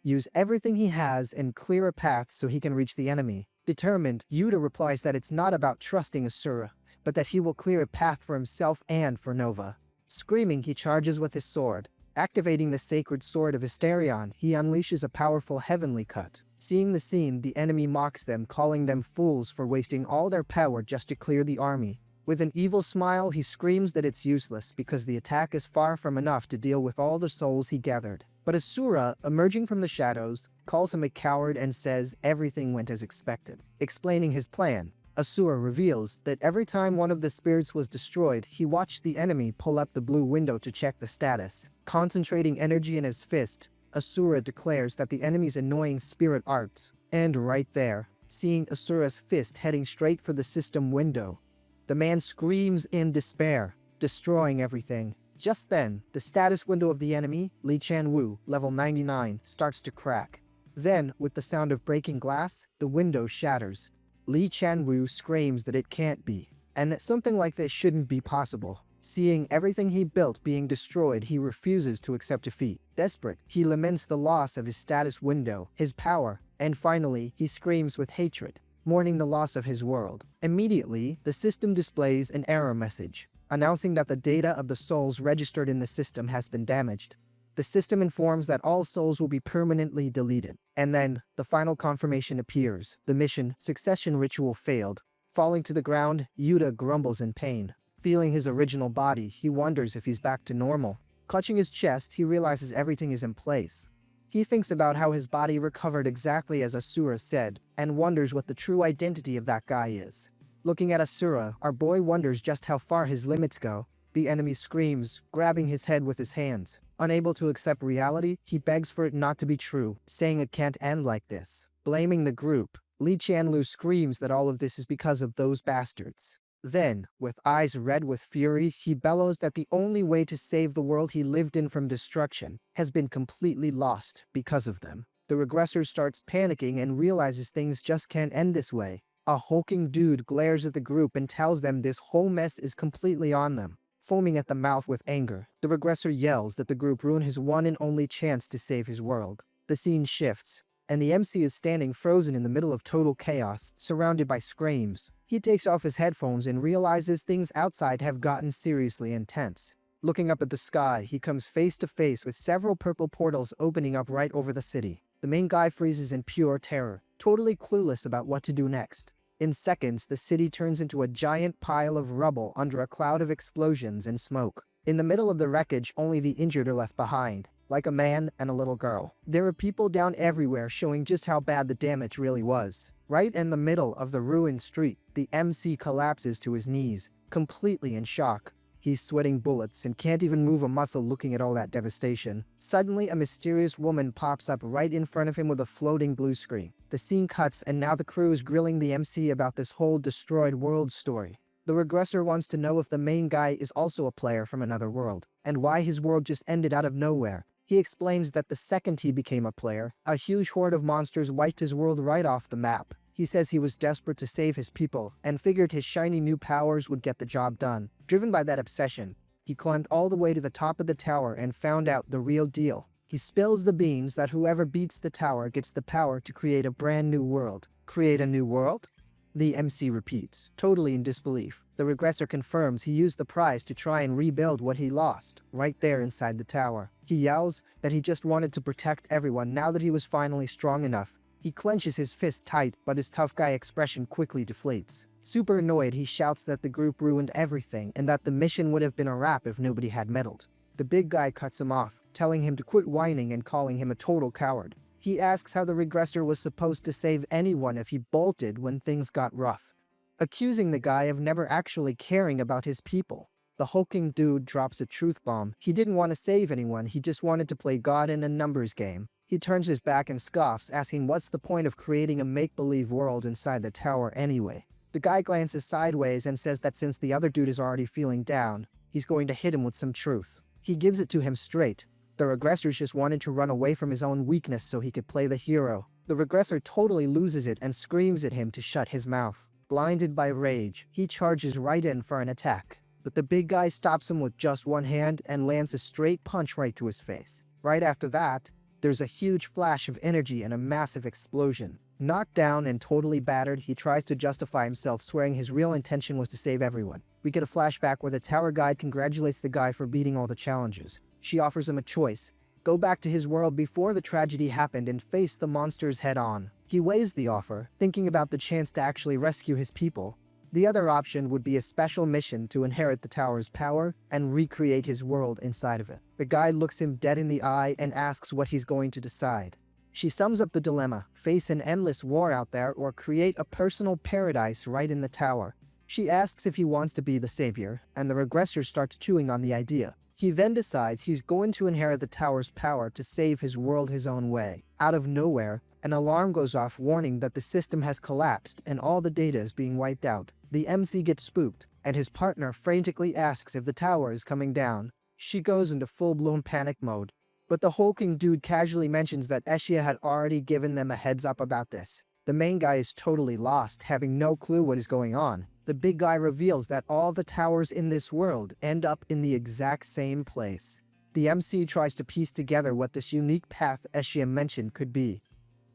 Use everything he has and clear a path so he can reach the enemy. Determined, Yuta replies that it's not about trusting Asura, but that he will clear a path for himself and for Nova. Screaming, he charges with his sword. Activating the sacred sword of Hysterion, he unleashes a powerful heavenly cut. Seeing the scene, the enemy mocks them, calling them fools for wasting all their power just to clear the army. With an evil smile, he screams that it's useless because the attack is far from enough to deal with all the souls he gathered. But Asura, emerging from the shadows, calls him a coward and says everything went as expected. Explaining his plan, Asura reveals that every time one of the spirits was destroyed, he watched the enemy pull up the blue window to check the status. Concentrating energy in his fist, Asura declares that the enemy's annoying spirit arts. And right there, seeing Asura's fist heading straight for the system window, the man screams in despair, destroying everything. Just then, the status window of the enemy, Lee Chan-woo, level 99, starts to crack. Then, with the sound of breaking glass, the window shatters. Lee Chan-woo screams that it can't be, and that something like this shouldn't be possible. Seeing everything he built being destroyed, he refuses to accept defeat. Desperate, he laments the loss of his status window, his power, and finally, he screams with hatred, mourning the loss of his world. Immediately, the system displays an error message, announcing that the data of the souls registered in the system has been damaged. The system informs that all souls will be permanently deleted. And then, the final confirmation appears. The mission, succession ritual failed. Falling to the ground, Yuta grumbles in pain. Feeling his original body, he wonders if he's back to normal. Clutching his chest, he realizes everything is in place. He thinks about how his body recovered exactly as Asura said, and wonders what the true identity of that guy is. Looking at Asura, our boy wonders just how far his limits go. The enemy screams, grabbing his head with his hands. Unable to accept reality, he begs for it not to be true, saying it can't end like this. Blaming the group, Li Chanlu screams that all of this is because of those bastards. Then, with eyes red with fury, he bellows that the only way to save the world he lived in from destruction has been completely lost because of them. The regressor starts panicking and realizes things just can't end this way. A hulking dude glares at the group and tells them this whole mess is completely on them. Foaming at the mouth with anger, the regressor yells that the group ruined his one and only chance to save his world. The scene shifts, and the MC is standing frozen in the middle of total chaos, surrounded by screams. He takes off his headphones and realizes things outside have gotten seriously intense. Looking up at the sky, he comes face to face with several purple portals opening up right over the city. The main guy freezes in pure terror, totally clueless about what to do next. In seconds, the city turns into a giant pile of rubble under a cloud of explosions and smoke. In the middle of the wreckage, only the injured are left behind, like a man and a little girl. There are people down everywhere showing just how bad the damage really was. Right in the middle of the ruined street, the MC collapses to his knees, completely in shock. He's sweating bullets and can't even move a muscle looking at all that devastation. Suddenly, a mysterious woman pops up right in front of him with a floating blue screen. The scene cuts and now the crew is grilling the MC about this whole destroyed world story. The regressor wants to know if the main guy is also a player from another world, and why his world just ended out of nowhere. He explains that the second he became a player, a huge horde of monsters wiped his world right off the map. He says he was desperate to save his people, and figured his shiny new powers would get the job done. Driven by that obsession, he climbed all the way to the top of the tower and found out the real deal. He spills the beans that whoever beats the tower gets the power to create a brand new world. Create a new world? The MC repeats, totally in disbelief. The regressor confirms he used the prize to try and rebuild what he lost, right there inside the tower. He yells that he just wanted to protect everyone now that he was finally strong enough. He clenches his fist tight, but his tough guy expression quickly deflates. Super annoyed, he shouts that the group ruined everything and that the mission would have been a wrap if nobody had meddled. The big guy cuts him off, telling him to quit whining and calling him a total coward. He asks how the regressor was supposed to save anyone if he bolted when things got rough, accusing the guy of never actually caring about his people. The hulking dude drops a truth bomb. He didn't want to save anyone, he just wanted to play God in a numbers game. He turns his back and scoffs, asking what's the point of creating a make-believe world inside the tower anyway. The guy glances sideways and says that since the other dude is already feeling down, he's going to hit him with some truth. He gives it to him straight. The regressor just wanted to run away from his own weakness so he could play the hero. The regressor totally loses it and screams at him to shut his mouth. Blinded by rage, he charges right in for an attack. But the big guy stops him with just one hand and lands a straight punch right to his face. Right after that, there's a huge flash of energy and a massive explosion. Knocked down and totally battered, he tries to justify himself, swearing his real intention was to save everyone. We get a flashback where the tower guide congratulates the guy for beating all the challenges. She offers him a choice: go back to his world before the tragedy happened and face the monsters head on. He weighs the offer, thinking about the chance to actually rescue his people. The other option would be a special mission to inherit the tower's power and recreate his world inside of it. The guide looks him dead in the eye and asks what he's going to decide. She sums up the dilemma: face an endless war out there or create a personal paradise right in the tower. She asks if he wants to be the savior, and the regressor starts chewing on the idea. He then decides he's going to inherit the tower's power to save his world his own way. Out of nowhere, an alarm goes off warning that the system has collapsed and all the data is being wiped out. The MC gets spooked, and his partner frantically asks if the tower is coming down. She goes into full-blown panic mode. But the hulking dude casually mentions that Eshia had already given them a heads up about this. The main guy is totally lost, having no clue what is going on. The big guy reveals that all the towers in this world end up in the exact same place. The MC tries to piece together what this unique path Eshia mentioned could be,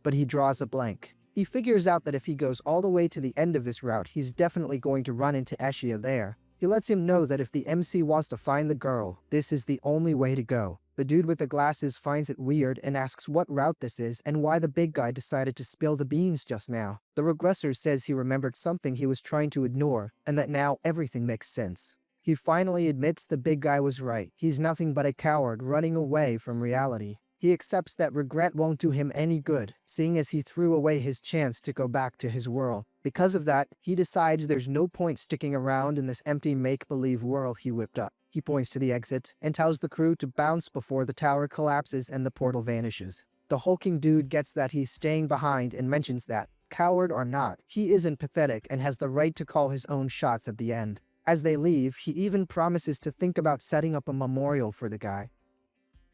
but he draws a blank. He figures out that if he goes all the way to the end of this route, he's definitely going to run into Eshia there. He lets him know that if the MC wants to find the girl, this is the only way to go. The dude with the glasses finds it weird and asks what route this is and why the big guy decided to spill the beans just now. The regressor says he remembered something he was trying to ignore, and that now everything makes sense. He finally admits the big guy was right. He's nothing but a coward running away from reality. He accepts that regret won't do him any good, seeing as he threw away his chance to go back to his world. Because of that, he decides there's no point sticking around in this empty make-believe world he whipped up. He points to the exit and tells the crew to bounce before the tower collapses and the portal vanishes. The hulking dude gets that he's staying behind and mentions that, coward or not, he isn't pathetic and has the right to call his own shots at the end. As they leave, he even promises to think about setting up a memorial for the guy.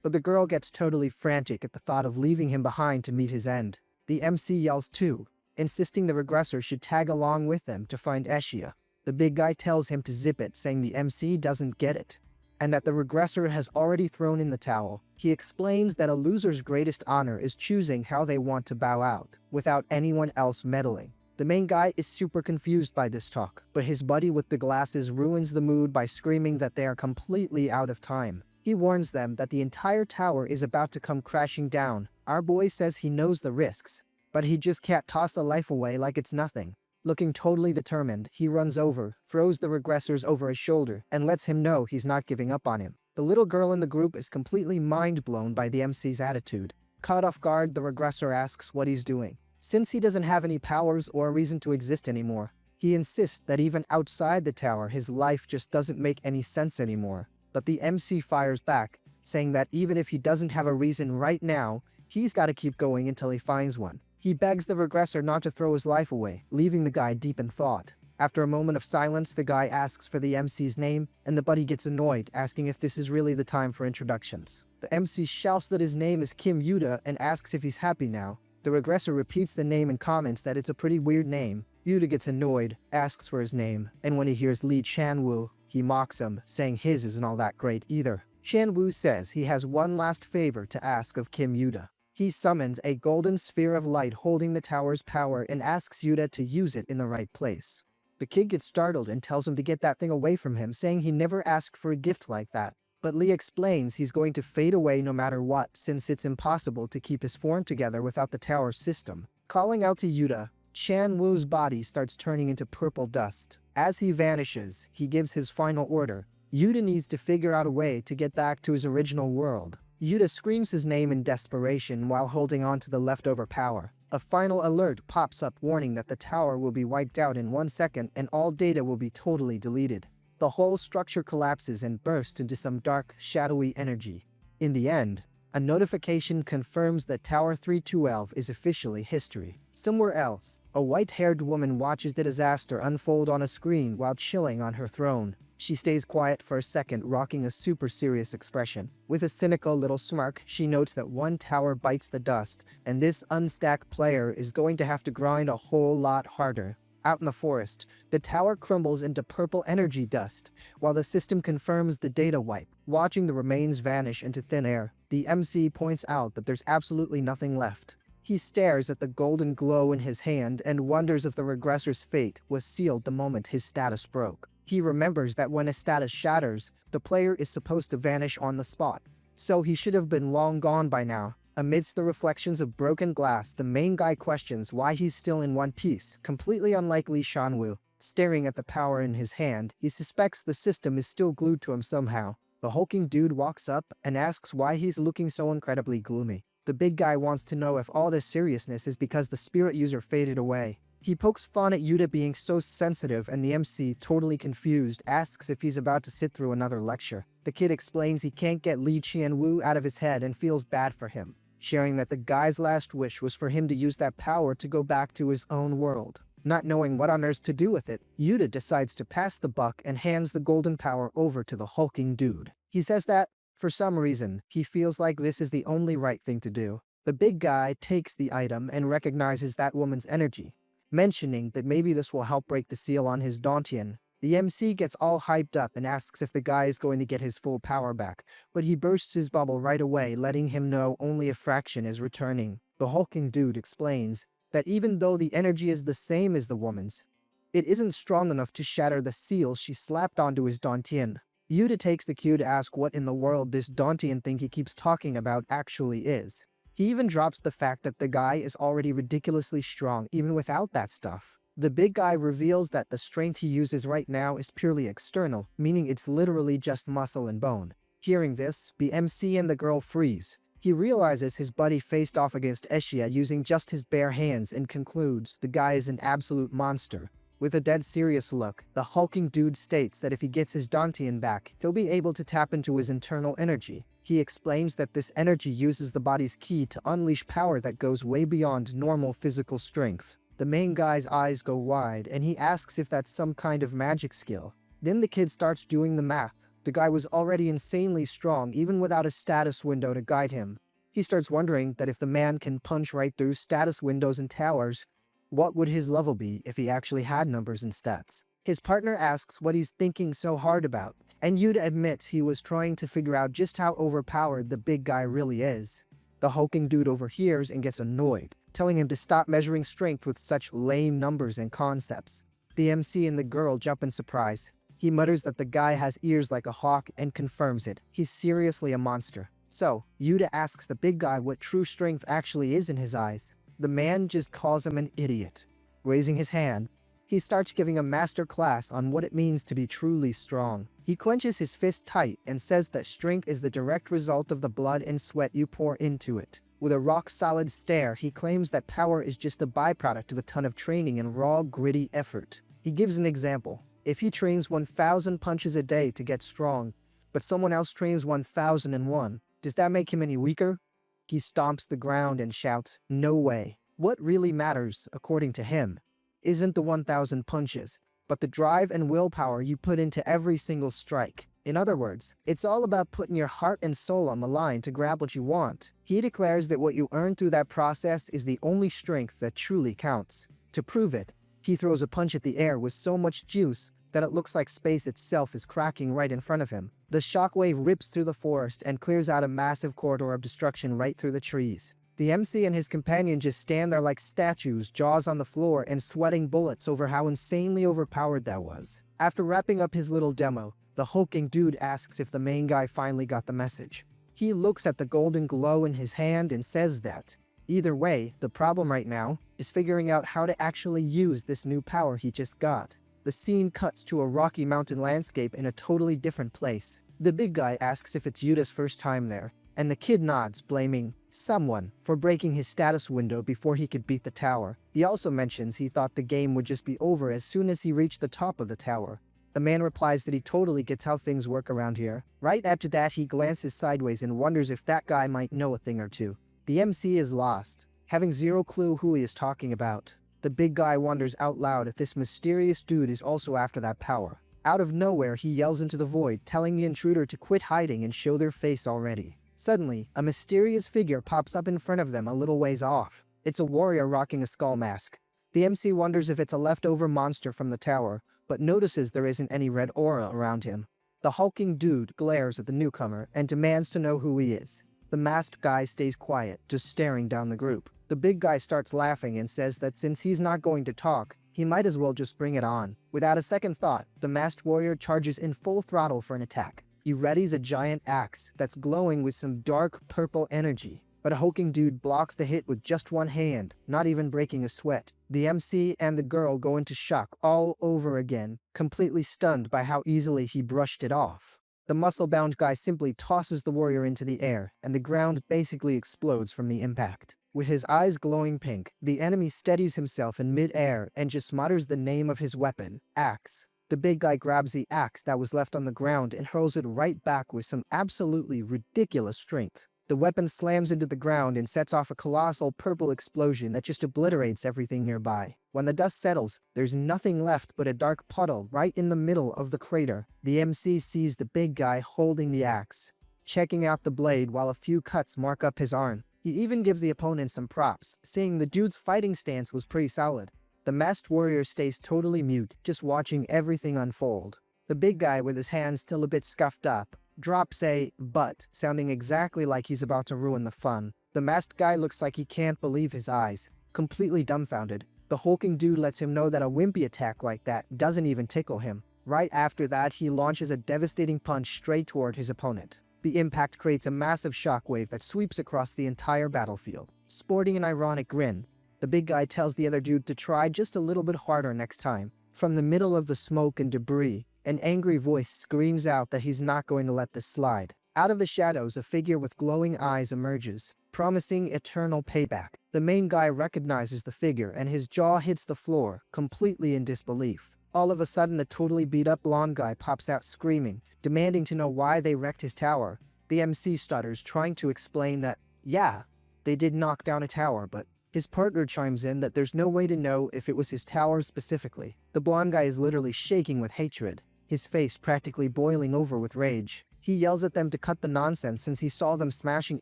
But the girl gets totally frantic at the thought of leaving him behind to meet his end. The MC yells too, insisting the regressor should tag along with them to find Ashia. The big guy tells him to zip it, saying the MC doesn't get it, and that the regressor has already thrown in the towel. He explains that a loser's greatest honor is choosing how they want to bow out, without anyone else meddling. The main guy is super confused by this talk, but his buddy with the glasses ruins the mood by screaming that they are completely out of time. He warns them that the entire tower is about to come crashing down. Our boy says he knows the risks, but he just can't toss a life away like it's nothing. Looking totally determined, he runs over, throws the regressors over his shoulder, and lets him know he's not giving up on him. The little girl in the group is completely mind-blown by the MC's attitude. Caught off guard, the regressor asks what he's doing. Since he doesn't have any powers or a reason to exist anymore, he insists that even outside the tower his life just doesn't make any sense anymore. But the MC fires back, saying that even if he doesn't have a reason right now, he's gotta keep going until he finds one. He begs the regressor not to throw his life away, leaving the guy deep in thought. After a moment of silence, the guy asks for the MC's name, and the buddy gets annoyed, asking if this is really the time for introductions. The MC shouts that his name is Kim Yuta and asks if he's happy now. The regressor repeats the name and comments that it's a pretty weird name. Yuta gets annoyed, asks for his name, and when he hears Lee Chanwoo, he mocks him, saying his isn't all that great either. Chanwoo says he has one last favor to ask of Kim Yuta. He summons a golden sphere of light holding the tower's power and asks Yuta to use it in the right place. The kid gets startled and tells him to get that thing away from him, saying he never asked for a gift like that. But Lee explains he's going to fade away no matter what, since it's impossible to keep his form together without the tower system. Calling out to Yuta, Chanwoo's body starts turning into purple dust. As he vanishes, he gives his final order. Yuta needs to figure out a way to get back to his original world. Yuta screams his name in desperation while holding on to the leftover power. A final alert pops up warning that the tower will be wiped out in 1 second and all data will be totally deleted. The whole structure collapses and bursts into some dark, shadowy energy. In the end, a notification confirms that Tower 312 is officially history. Somewhere else, a white-haired woman watches the disaster unfold on a screen while chilling on her throne. She stays quiet for a second, rocking a super serious expression. With a cynical little smirk, she notes that one tower bites the dust, and this unstacked player is going to have to grind a whole lot harder. Out in the forest, the tower crumbles into purple energy dust, while the system confirms the data wipe. Watching the remains vanish into thin air, the MC points out that there's absolutely nothing left. He stares at the golden glow in his hand and wonders if the regressor's fate was sealed the moment his status broke. He remembers that when a status shatters, the player is supposed to vanish on the spot. So he should have been long gone by now. Amidst the reflections of broken glass, the main guy questions why he's still in one piece, completely unlike Lee Shanwoo. Staring at the power in his hand, he suspects the system is still glued to him somehow. The hulking dude walks up and asks why he's looking so incredibly gloomy. The big guy wants to know if all this seriousness is because the spirit user faded away. He pokes fun at Yuta being so sensitive, and the MC, totally confused, asks if he's about to sit through another lecture. The kid explains he can't get Lee Chanwoo out of his head and feels bad for him, sharing that the guy's last wish was for him to use that power to go back to his own world. Not knowing what on earth to do with it, Yuta decides to pass the buck and hands the golden power over to the hulking dude. He says that, for some reason, he feels like this is the only right thing to do. The big guy takes the item and recognizes that woman's energy, mentioning that maybe this will help break the seal on his Dantian. The MC gets all hyped up and asks if the guy is going to get his full power back, but he bursts his bubble right away, letting him know only a fraction is returning. The hulking dude explains that even though the energy is the same as the woman's, it isn't strong enough to shatter the seal she slapped onto his Dantian. Yuta takes the cue to ask what in the world this Dantian thing he keeps talking about actually is. He even drops the fact that the guy is already ridiculously strong even without that stuff. The big guy reveals that the strength he uses right now is purely external, meaning it's literally just muscle and bone. Hearing this, the MC and the girl freeze. He realizes his buddy faced off against Eshia using just his bare hands and concludes the guy is an absolute monster. With a dead serious look, the hulking dude states that if he gets his Dantian back, he'll be able to tap into his internal energy. He explains that this energy uses the body's ki to unleash power that goes way beyond normal physical strength. The main guy's eyes go wide and he asks if that's some kind of magic skill. Then the kid starts doing the math. The guy was already insanely strong even without a status window to guide him. He starts wondering that if the man can punch right through status windows and towers, what would his level be if he actually had numbers and stats? His partner asks what he's thinking so hard about, and Yuta admits he was trying to figure out just how overpowered the big guy really is. The hulking dude overhears and gets annoyed, telling him to stop measuring strength with such lame numbers and concepts. The MC and the girl jump in surprise. He mutters that the guy has ears like a hawk and confirms it. He's seriously a monster. So, Yuta asks the big guy what true strength actually is in his eyes. The man just calls him an idiot. Raising his hand, he starts giving a master class on what it means to be truly strong. He clenches his fist tight and says that strength is the direct result of the blood and sweat you pour into it. With a rock-solid stare, he claims that power is just a byproduct of a ton of training and raw, gritty effort. He gives an example. If he trains 1,000 punches a day to get strong, but someone else trains 1,001, does that make him any weaker? He stomps the ground and shouts, "No way." What really matters, according to him, isn't the 1,000 punches, but the drive and willpower you put into every single strike. In other words, it's all about putting your heart and soul on the line to grab what you want. He declares that what you earn through that process is the only strength that truly counts. To prove it, he throws a punch at the air with so much juice that it looks like space itself is cracking right in front of him. The shockwave rips through the forest and clears out a massive corridor of destruction right through the trees. The MC and his companion just stand there like statues, jaws on the floor and sweating bullets over how insanely overpowered that was. After wrapping up his little demo, the hulking dude asks if the main guy finally got the message. He looks at the golden glow in his hand and says that, either way, the problem right now is figuring out how to actually use this new power he just got. The scene cuts to a rocky mountain landscape in a totally different place. The big guy asks if it's Yuta's first time there, and the kid nods, blaming someone for breaking his status window before he could beat the tower. He also mentions he thought the game would just be over as soon as he reached the top of the tower. The man replies that he totally gets how things work around here. Right after that, he glances sideways and wonders if that guy might know a thing or two. The MC is lost, having zero clue who he is talking about. The big guy wonders out loud if this mysterious dude is also after that power. Out of nowhere, he yells into the void, telling the intruder to quit hiding and show their face already. Suddenly, a mysterious figure pops up in front of them a little ways off. It's a warrior rocking a skull mask. The MC wonders if it's a leftover monster from the tower, but notices there isn't any red aura around him. The hulking dude glares at the newcomer and demands to know who he is. The masked guy stays quiet, just staring down the group. The big guy starts laughing and says that since he's not going to talk, he might as well just bring it on. Without a second thought, the masked warrior charges in full throttle for an attack. He readies a giant axe that's glowing with some dark purple energy. But a hulking dude blocks the hit with just one hand, not even breaking a sweat. The MC and the girl go into shock all over again, completely stunned by how easily he brushed it off. The muscle-bound guy simply tosses the warrior into the air, and the ground basically explodes from the impact. With his eyes glowing pink, the enemy steadies himself in mid-air and just mutters the name of his weapon, axe. The big guy grabs the axe that was left on the ground and hurls it right back with some absolutely ridiculous strength. The weapon slams into the ground and sets off a colossal purple explosion that just obliterates everything nearby. When the dust settles, there's nothing left but a dark puddle right in the middle of the crater. The MC sees the big guy holding the axe, checking out the blade while a few cuts mark up his arm. He even gives the opponent some props, saying the dude's fighting stance was pretty solid. The masked warrior stays totally mute, just watching everything unfold. The big guy, with his hands still a bit scuffed up, drops a "but," sounding exactly like he's about to ruin the fun. The masked guy looks like he can't believe his eyes, completely dumbfounded. The hulking dude lets him know that a wimpy attack like that doesn't even tickle him. Right after that, he launches a devastating punch straight toward his opponent. The impact creates a massive shockwave that sweeps across the entire battlefield. Sporting an ironic grin, the big guy tells the other dude to try just a little bit harder next time. From the middle of the smoke and debris, an angry voice screams out that he's not going to let this slide. Out of the shadows, a figure with glowing eyes emerges. promising eternal payback. The main guy recognizes the figure and his jaw hits the floor, completely in disbelief. All of a sudden, the totally beat-up blonde guy pops out screaming, demanding to know why they wrecked his tower. The MC stutters, trying to explain that, yeah, they did knock down a tower, but his partner chimes in that there's no way to know if it was his tower specifically. The blonde guy is literally shaking with hatred, his face practically boiling over with rage. He yells at them to cut the nonsense since he saw them smashing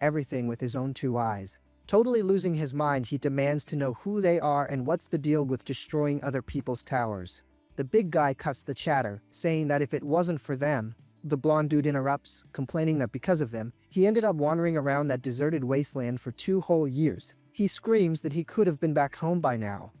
everything with his own 2 eyes. Totally losing his mind, he demands to know who they are and what's the deal with destroying other people's towers. The big guy cuts the chatter, saying that if it wasn't for them, the blonde dude interrupts, complaining that because of them, he ended up wandering around that deserted wasteland for 2 whole years. He screams that he could have been back home by now.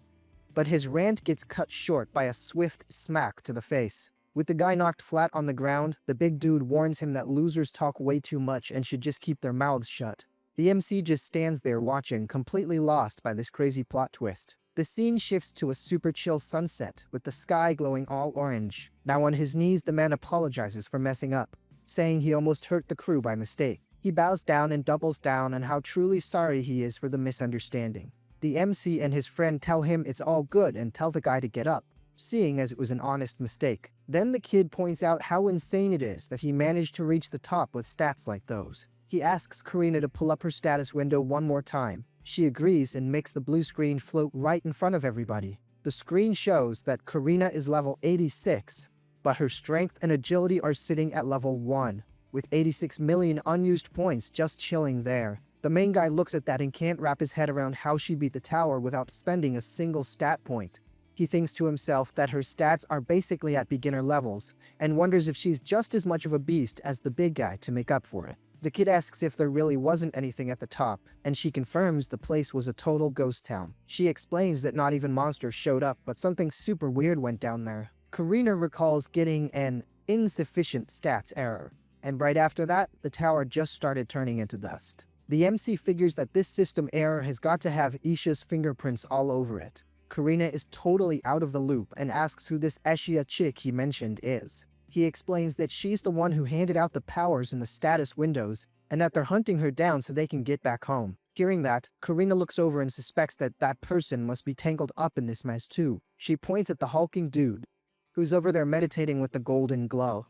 But his rant gets cut short by a swift smack to the face. With the guy knocked flat on the ground, the big dude warns him that losers talk way too much and should just keep their mouths shut. The MC just stands there watching, completely lost by this crazy plot twist. The scene shifts to a super chill sunset, with the sky glowing all orange. Now on his knees, the man apologizes for messing up, saying he almost hurt the crew by mistake. He bows down and doubles down on how truly sorry he is for the misunderstanding. The MC and his friend tell him it's all good and tell the guy to get up, seeing as it was an honest mistake. Then the kid points out how insane it is that he managed to reach the top with stats like those. He asks Karina to pull up her status window one more time. She agrees and makes the blue screen float right in front of everybody. The screen shows that Karina is level 86, but her strength and agility are sitting at level 1, with 86 million unused points just chilling there. The main guy looks at that and can't wrap his head around how she beat the tower without spending a single stat point. He thinks to himself that her stats are basically at beginner levels, and wonders if she's just as much of a beast as the big guy to make up for it. The kid asks if there really wasn't anything at the top, and she confirms the place was a total ghost town. She explains that not even monsters showed up, but something super weird went down there. Karina recalls getting an insufficient stats error, and right after that, the tower just started turning into dust. The MC figures that this system error has got to have Isha's fingerprints all over it. Karina is totally out of the loop and asks who this Ashia chick he mentioned is. He explains that she's the one who handed out the powers in the status windows, and that they're hunting her down so they can get back home. Hearing that, Karina looks over and suspects that that person must be tangled up in this mess too. She points at the hulking dude, who's over there meditating with the golden glow,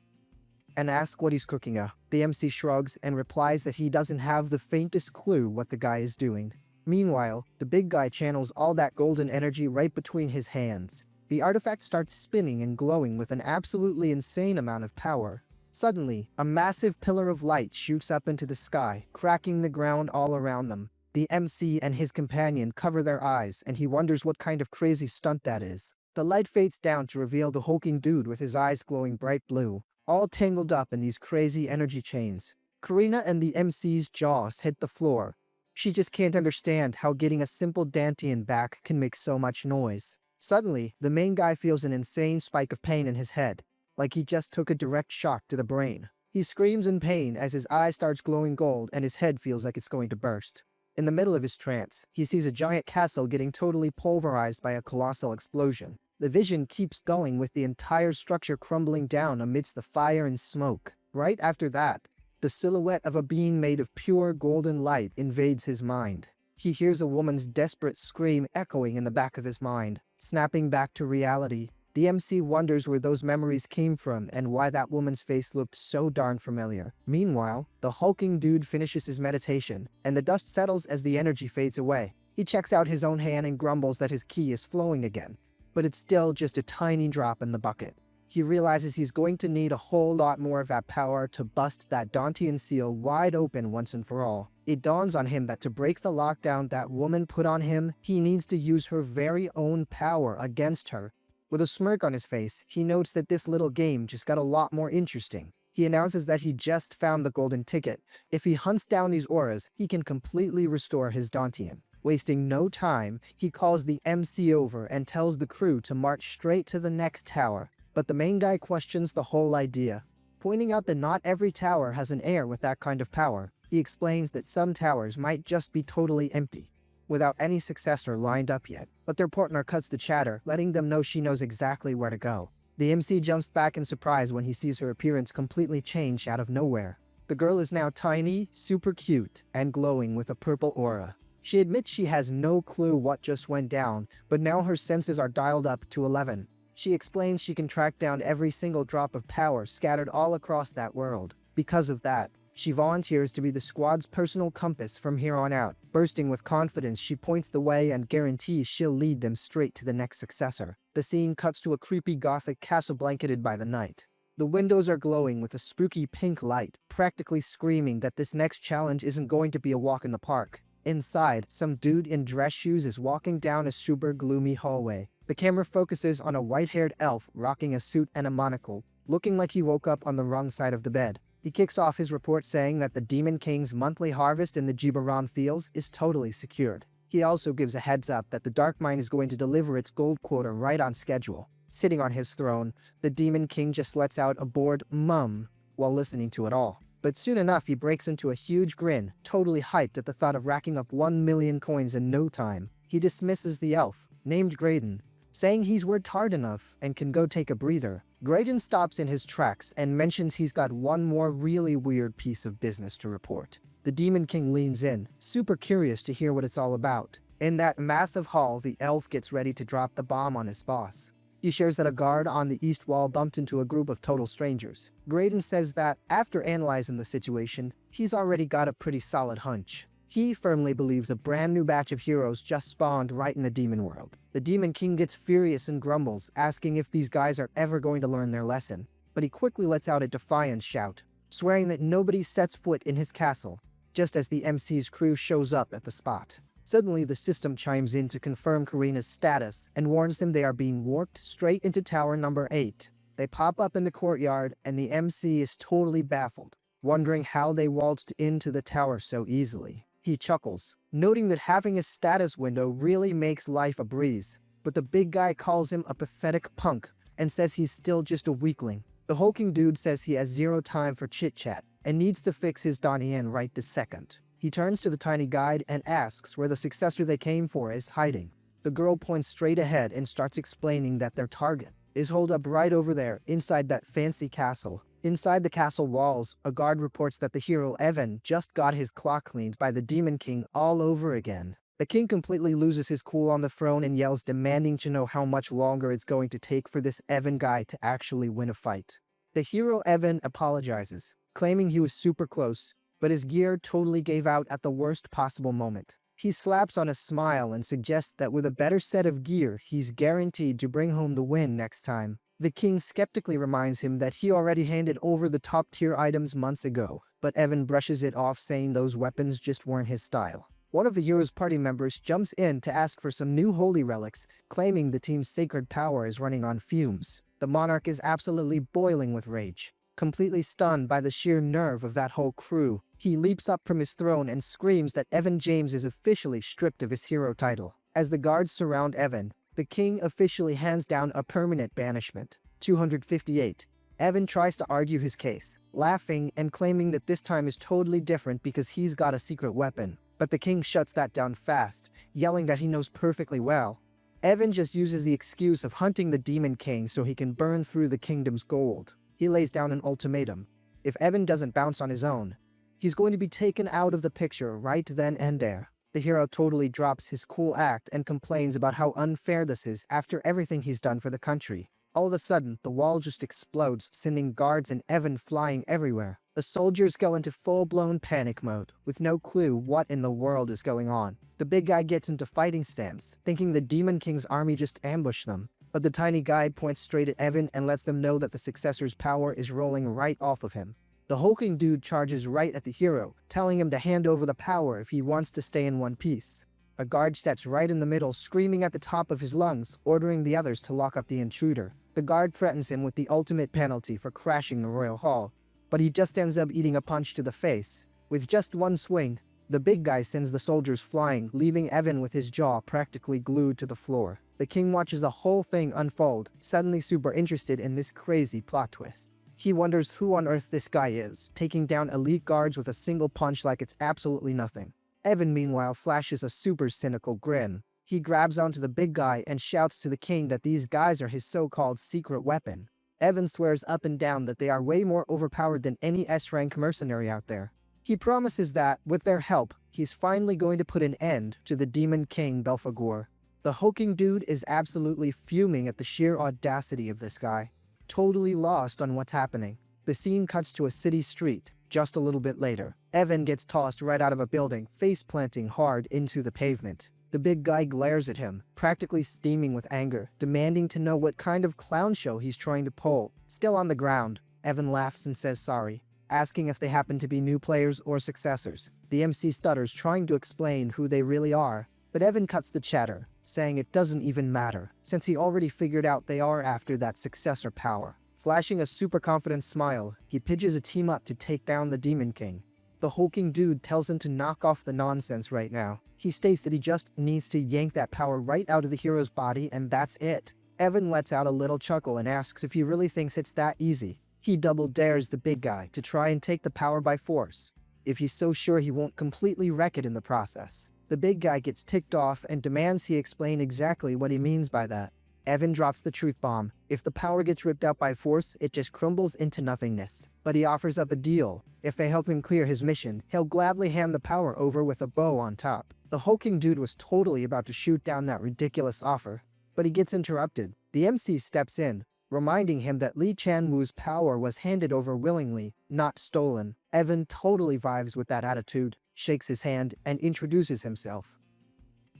and asks what he's cooking. The MC shrugs and replies that he doesn't have the faintest clue what the guy is doing. Meanwhile, the big guy channels all that golden energy right between his hands. The artifact starts spinning and glowing with an absolutely insane amount of power. Suddenly, a massive pillar of light shoots up into the sky, cracking the ground all around them. The MC and his companion cover their eyes, and he wonders what kind of crazy stunt that is. The light fades down to reveal the hulking dude with his eyes glowing bright blue, all tangled up in these crazy energy chains. Karina and the MC's jaws hit the floor. She just can't understand how getting a simple Dantian back can make so much noise. Suddenly, the main guy feels an insane spike of pain in his head, like he just took a direct shock to the brain. He screams in pain as his eye starts glowing gold and his head feels like it's going to burst. In the middle of his trance, he sees a giant castle getting totally pulverized by a colossal explosion. The vision keeps going with the entire structure crumbling down amidst the fire and smoke. Right after that, the silhouette of a being made of pure golden light invades his mind. He hears a woman's desperate scream echoing in the back of his mind. Snapping back to reality, the MC wonders where those memories came from and why that woman's face looked so darn familiar. Meanwhile, the hulking dude finishes his meditation, and the dust settles as the energy fades away. He checks out his own hand and grumbles that his ki is flowing again, but it's still just a tiny drop in the bucket. He realizes he's going to need a whole lot more of that power to bust that Dantian seal wide open once and for all. It dawns on him that to break the lockdown that woman put on him, he needs to use her very own power against her. With a smirk on his face, he notes that this little game just got a lot more interesting. He announces that he just found the golden ticket. If he hunts down these auras, he can completely restore his Dantian. Wasting no time, he calls the MC over and tells the crew to march straight to the next tower. But the main guy questions the whole idea, pointing out that not every tower has an heir with that kind of power. He explains that some towers might just be totally empty, without any successor lined up yet. But their partner cuts the chatter, letting them know she knows exactly where to go. The MC jumps back in surprise when he sees her appearance completely change out of nowhere. The girl is now tiny, super cute, and glowing with a purple aura. She admits she has no clue what just went down, but now her senses are dialed up to 11. She explains she can track down every single drop of power scattered all across that world. Because of that, she volunteers to be the squad's personal compass from here on out. Bursting with confidence, she points the way and guarantees she'll lead them straight to the next successor. The scene cuts to a creepy gothic castle blanketed by the night. The windows are glowing with a spooky pink light, practically screaming that this next challenge isn't going to be a walk in the park. Inside, some dude in dress shoes is walking down a super gloomy hallway. The camera focuses on a white-haired elf rocking a suit and a monocle, looking like he woke up on the wrong side of the bed. He kicks off his report saying that the Demon King's monthly harvest in the Jibaran fields is totally secured. He also gives a heads up that the Dark Mine is going to deliver its gold quota right on schedule. Sitting on his throne, the Demon King just lets out a bored mum while listening to it all. But soon enough he breaks into a huge grin, totally hyped at the thought of racking up 1 million coins in no time. He dismisses the elf, named Graydon, saying he's worked hard enough and can go take a breather. Graydon stops in his tracks and mentions he's got one more really weird piece of business to report. The Demon King leans in, super curious to hear what it's all about. In that massive hall, the elf gets ready to drop the bomb on his boss. He shares that a guard on the east wall bumped into a group of total strangers. Graydon says that, after analyzing the situation, he's already got a pretty solid hunch. He firmly believes a brand new batch of heroes just spawned right in the demon world. The Demon King gets furious and grumbles, asking if these guys are ever going to learn their lesson. But he quickly lets out a defiant shout, swearing that nobody sets foot in his castle, just as the MC's crew shows up at the spot. Suddenly, the system chimes in to confirm Karina's status and warns them they are being warped straight into Tower Number 8. They pop up in the courtyard, and the MC is totally baffled, wondering how they waltzed into the tower so easily. He chuckles, noting that having a status window really makes life a breeze, but the big guy calls him a pathetic punk and says he's still just a weakling. The hulking dude says he has zero time for chit-chat and needs to fix his Donnie right this second. He turns to the tiny guide and asks where the successor they came for is hiding. The girl points straight ahead and starts explaining that their target is holed up right over there, inside that fancy castle. Inside the castle walls, a guard reports that the hero Evan just got his clock cleaned by the Demon King all over again. The king completely loses his cool on the throne and yells, demanding to know how much longer it's going to take for this Evan guy to actually win a fight. The hero Evan apologizes, claiming he was super close, but his gear totally gave out at the worst possible moment. He slaps on a smile and suggests that with a better set of gear, he's guaranteed to bring home the win next time. The king skeptically reminds him that he already handed over the top-tier items months ago, but Evan brushes it off, saying those weapons just weren't his style. One of the hero's party members jumps in to ask for some new holy relics, claiming the team's sacred power is running on fumes. The monarch is absolutely boiling with rage. Completely stunned by the sheer nerve of that whole crew, he leaps up from his throne and screams that Evan James is officially stripped of his hero title. As the guards surround Evan, the king officially hands down a permanent banishment. 258. Evan tries to argue his case, laughing and claiming that this time is totally different because he's got a secret weapon. But the king shuts that down fast, yelling that he knows perfectly well. Evan just uses the excuse of hunting the Demon King so he can burn through the kingdom's gold. He lays down an ultimatum. If Evan doesn't bounce on his own, he's going to be taken out of the picture right then and there. The hero totally drops his cool act and complains about how unfair this is after everything he's done for the country. All of a sudden, the wall just explodes, sending guards and Evan flying everywhere. The soldiers go into full-blown panic mode, with no clue what in the world is going on. The big guy gets into fighting stance, thinking the Demon King's army just ambushed them. But the tiny guy points straight at Evan and lets them know that the successor's power is rolling right off of him. The hulking dude charges right at the hero, telling him to hand over the power if he wants to stay in one piece. A guard steps right in the middle, screaming at the top of his lungs, ordering the others to lock up the intruder. The guard threatens him with the ultimate penalty for crashing the royal hall, but he just ends up eating a punch to the face. With just one swing, the big guy sends the soldiers flying, leaving Evan with his jaw practically glued to the floor. The king watches the whole thing unfold, suddenly super interested in this crazy plot twist. He wonders who on earth this guy is, taking down elite guards with a single punch like it's absolutely nothing. Evan meanwhile flashes a super cynical grin. He grabs onto the big guy and shouts to the king that these guys are his so-called secret weapon. Evan swears up and down that they are way more overpowered than any S-rank mercenary out there. He promises that, with their help, he's finally going to put an end to the Demon King Belphegor. The hulking dude is absolutely fuming at the sheer audacity of this guy, totally lost on what's happening. The scene cuts to a city street. Just a little bit later, Evan gets tossed right out of a building, face planting hard into the pavement. The big guy glares at him, practically steaming with anger, demanding to know what kind of clown show he's trying to pull. Still on the ground, Evan laughs and says sorry, asking if they happen to be new players or successors. The MC stutters, trying to explain who they really are, but Evan cuts the chatter, saying it doesn't even matter, since he already figured out they are after that successor power. Flashing a super confident smile, he pitches a team up to take down the Demon King. The hulking dude tells him to knock off the nonsense right now. He states that he just needs to yank that power right out of the hero's body and that's it. Evan lets out a little chuckle and asks if he really thinks it's that easy. He double dares the big guy to try and take the power by force, if he's so sure he won't completely wreck it in the process. The big guy gets ticked off and demands he explain exactly what he means by that. Evan drops the truth bomb. If the power gets ripped out by force, it just crumbles into nothingness. But he offers up a deal. If they help him clear his mission, he'll gladly hand the power over with a bow on top. The hulking dude was totally about to shoot down that ridiculous offer, but he gets interrupted. The MC steps in, reminding him that Lee Chan-woo's power was handed over willingly, not stolen. Evan totally vibes with that attitude, shakes his hand, and introduces himself.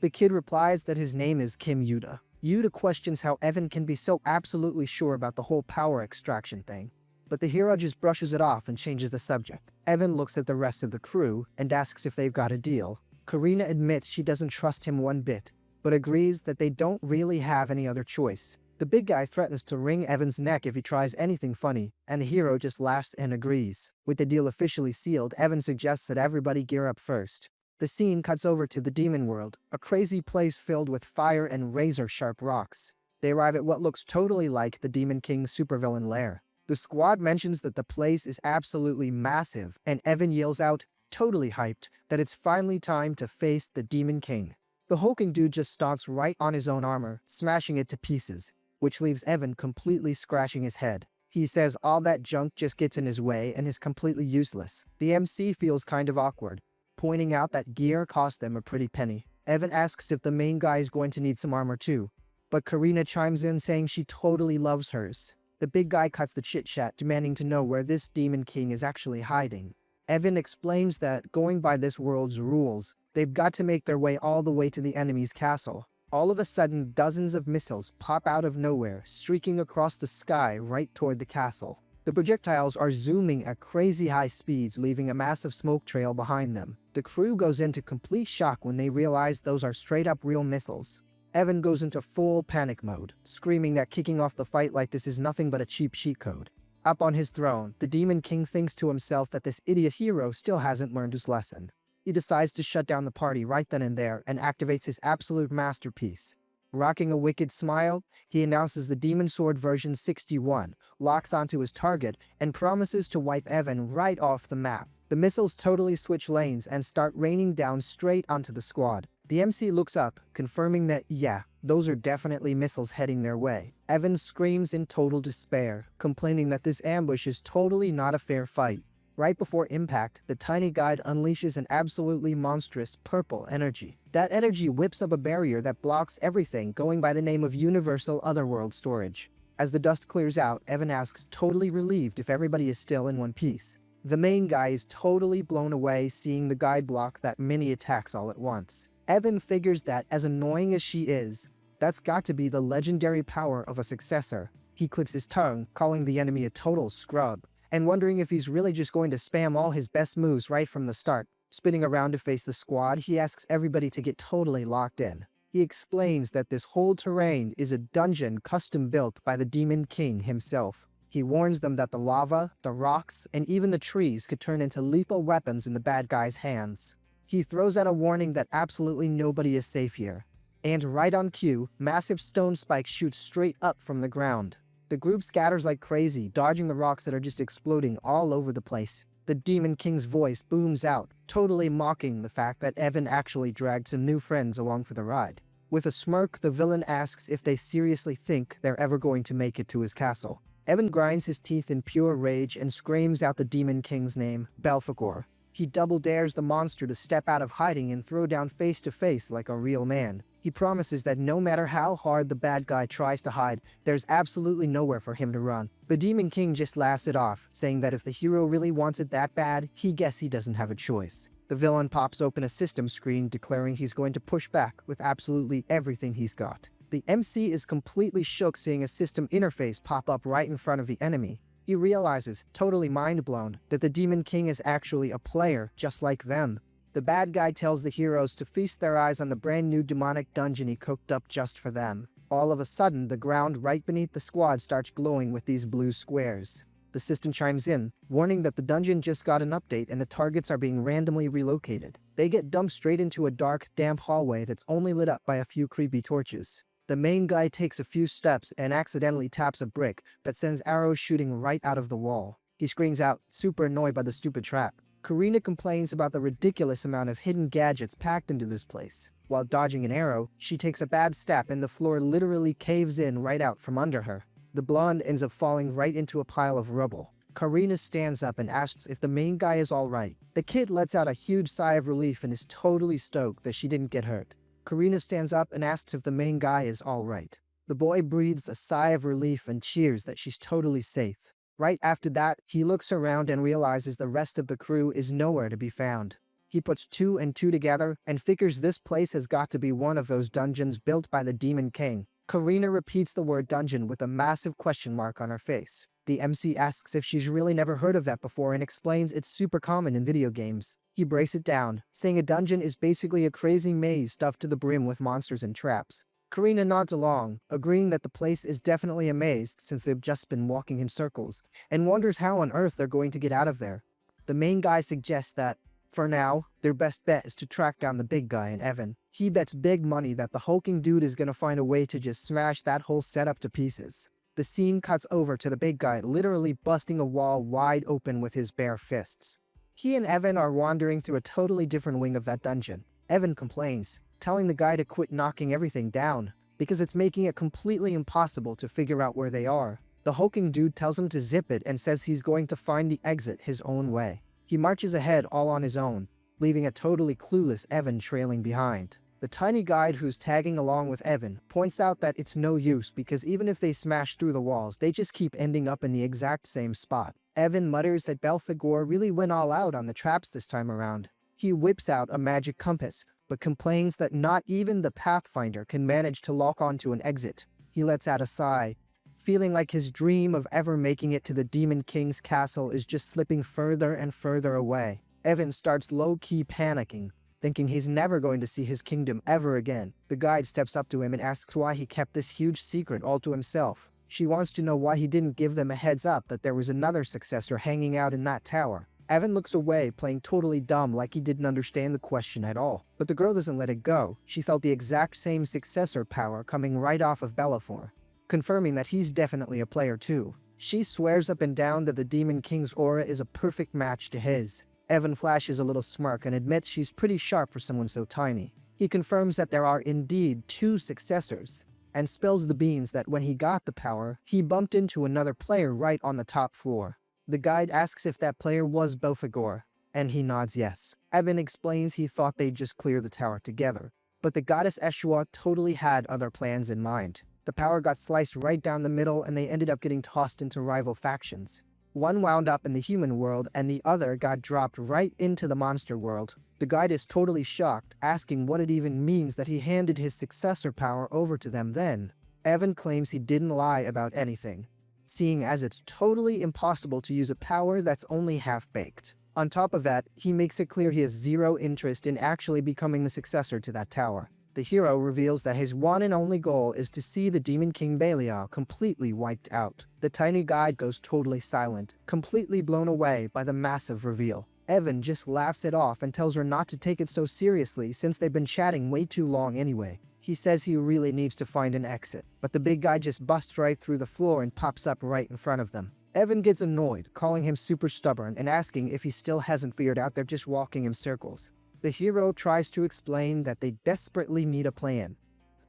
The kid replies that his name is Kim Yuta. Yuta questions how Evan can be so absolutely sure about the whole power extraction thing, but the hero just brushes it off and changes the subject. Evan looks at the rest of the crew and asks if they've got a deal. Karina admits she doesn't trust him one bit, but agrees that they don't really have any other choice. The big guy threatens to wring Evan's neck if he tries anything funny, and the hero just laughs and agrees. With the deal officially sealed, Evan suggests that everybody gear up first. The scene cuts over to the demon world, a crazy place filled with fire and razor-sharp rocks. They arrive at what looks totally like the Demon King's supervillain lair. The squad mentions that the place is absolutely massive, and Evan yells out, totally hyped, that it's finally time to face the Demon King. The hulking dude just stomps right on his own armor, smashing it to pieces, which leaves Evan completely scratching his head. He says all that junk just gets in his way and is completely useless. The MC feels kind of awkward, pointing out that gear cost them a pretty penny. Evan asks if the main guy is going to need some armor too, but Karina chimes in saying she totally loves hers. The big guy cuts the chit-chat, demanding to know where this Demon King is actually hiding. Evan explains that, going by this world's rules, they've got to make their way all the way to the enemy's castle. All of a sudden, dozens of missiles pop out of nowhere, streaking across the sky right toward the castle. The projectiles are zooming at crazy high speeds, leaving a massive smoke trail behind them. The crew goes into complete shock when they realize those are straight up real missiles. Evan goes into full panic mode, screaming that kicking off the fight like this is nothing but a cheap cheat code. Up on his throne, the Demon King thinks to himself that this idiot hero still hasn't learned his lesson. He decides to shut down the party right then and there and activates his absolute masterpiece. Rocking a wicked smile, he announces the Demon Sword version 61, locks onto his target, and promises to wipe Evan right off the map. The missiles totally switch lanes and start raining down straight onto the squad. The MC looks up, confirming that, yeah, those are definitely missiles heading their way. Evan screams in total despair, complaining that this ambush is totally not a fair fight. Right before impact, the tiny guide unleashes an absolutely monstrous purple energy. That energy whips up a barrier that blocks everything, going by the name of Universal Otherworld Storage. As the dust clears out, Evan asks, totally relieved, if everybody is still in one piece. The main guy is totally blown away seeing the guide block that many attacks all at once. Evan figures that, as annoying as she is, that's got to be the legendary power of a successor. He clicks his tongue, calling the enemy a total scrub, and wondering if he's really just going to spam all his best moves right from the start. Spinning around to face the squad, he asks everybody to get totally locked in. He explains that this whole terrain is a dungeon custom built by the Demon King himself. He warns them that the lava, the rocks, and even the trees could turn into lethal weapons in the bad guy's hands. He throws out a warning that absolutely nobody is safe here. And right on cue, massive stone spikes shoot straight up from the ground. The group scatters like crazy, dodging the rocks that are just exploding all over the place. The Demon King's voice booms out, totally mocking the fact that Evan actually dragged some new friends along for the ride. With a smirk, the villain asks if they seriously think they're ever going to make it to his castle. Evan grinds his teeth in pure rage and screams out the Demon King's name, Belphegor. He double dares the monster to step out of hiding and throw down face to face like a real man. He promises that no matter how hard the bad guy tries to hide, there's absolutely nowhere for him to run. The Demon King just laughs it off, saying that if the hero really wants it that bad, he doesn't have a choice. The villain pops open a system screen declaring he's going to push back with absolutely everything he's got. The MC is completely shook seeing a system interface pop up right in front of the enemy. He realizes, totally mind-blown, that the Demon King is actually a player just like them. The bad guy tells the heroes to feast their eyes on the brand new demonic dungeon he cooked up just for them. All of a sudden, the ground right beneath the squad starts glowing with these blue squares. The system chimes in, warning that the dungeon just got an update and the targets are being randomly relocated. They get dumped straight into a dark, damp hallway that's only lit up by a few creepy torches. The main guy takes a few steps and accidentally taps a brick that sends arrows shooting right out of the wall. He screams out, super annoyed by the stupid trap. Karina complains about the ridiculous amount of hidden gadgets packed into this place. While dodging an arrow, she takes a bad step and the floor literally caves in right out from under her. The blonde ends up falling right into a pile of rubble. Karina stands up and asks if the main guy is alright. The kid lets out a huge sigh of relief and is totally stoked that she didn't get hurt. Karina stands up and asks if the main guy is alright. The boy breathes a sigh of relief and cheers that she's totally safe. Right after that, he looks around and realizes the rest of the crew is nowhere to be found. He puts 2 and 2 together and figures this place has got to be one of those dungeons built by the Demon King. Karina repeats the word dungeon with a massive question mark on her face. The MC asks if she's really never heard of that before and explains it's super common in video games. He breaks it down, saying a dungeon is basically a crazy maze stuffed to the brim with monsters and traps. Karina nods along, agreeing that the place is definitely a maze since they've just been walking in circles, and wonders how on earth they're going to get out of there. The main guy suggests that, for now, their best bet is to track down the big guy and Evan. He bets big money that the hulking dude is gonna find a way to just smash that whole setup to pieces. The scene cuts over to the big guy literally busting a wall wide open with his bare fists. He and Evan are wandering through a totally different wing of that dungeon. Evan complains, telling the guy to quit knocking everything down, because it's making it completely impossible to figure out where they are. The hulking dude tells him to zip it and says he's going to find the exit his own way. He marches ahead all on his own, leaving a totally clueless Evan trailing behind. The tiny guide who's tagging along with Evan points out that it's no use because even if they smash through the walls, they just keep ending up in the exact same spot. Evan mutters that Belphegor really went all out on the traps this time around. He whips out a magic compass, but complains that not even the Pathfinder can manage to lock onto an exit. He lets out a sigh, feeling like his dream of ever making it to the Demon King's castle is just slipping further and further away. Evan starts low-key panicking, thinking he's never going to see his kingdom ever again. The guide steps up to him and asks why he kept this huge secret all to himself. She wants to know why he didn't give them a heads up that there was another successor hanging out in that tower. Evan looks away, playing totally dumb like he didn't understand the question at all. But the girl doesn't let it go. She felt the exact same successor power coming right off of Belphegor, confirming that he's definitely a player too. She swears up and down that the Demon King's aura is a perfect match to his. Evan flashes a little smirk and admits she's pretty sharp for someone so tiny. He confirms that there are indeed 2 successors, and spills the beans that when he got the power, he bumped into another player right on the top floor. The guide asks if that player was Belphegor, and he nods yes. Evan explains he thought they'd just clear the tower together, but the goddess Ashua totally had other plans in mind. The power got sliced right down the middle and they ended up getting tossed into rival factions. One wound up in the human world and the other got dropped right into the monster world. The guide is totally shocked, asking what it even means that he handed his successor power over to them then. Evan claims he didn't lie about anything, seeing as it's totally impossible to use a power that's only half-baked. On top of that, he makes it clear he has zero interest in actually becoming the successor to that tower. The hero reveals that his one and only goal is to see the Demon King Belial completely wiped out. The tiny guide goes totally silent, completely blown away by the massive reveal. Evan just laughs it off and tells her not to take it so seriously since they've been chatting way too long anyway. He says he really needs to find an exit, but the big guy just busts right through the floor and pops up right in front of them. Evan gets annoyed, calling him super stubborn and asking if he still hasn't figured out they're just walking in circles. The hero tries to explain that they desperately need a plan,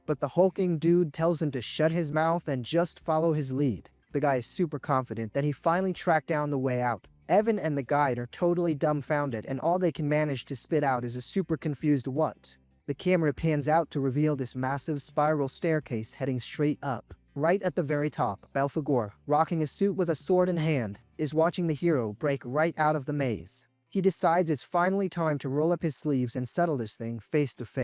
but the hulking dude tells him to shut his mouth and just follow his lead. The guy is super confident that he finally tracked down the way out. Evan and the guide are totally dumbfounded, and all they can manage to spit out is a super confused what. The camera pans out to reveal this massive spiral staircase heading straight up. Right at the very top, Belphegor, rocking a suit with a sword in hand, is watching the hero break right out of the maze. He decides it's finally time to roll up his sleeves and settle this thing face to face.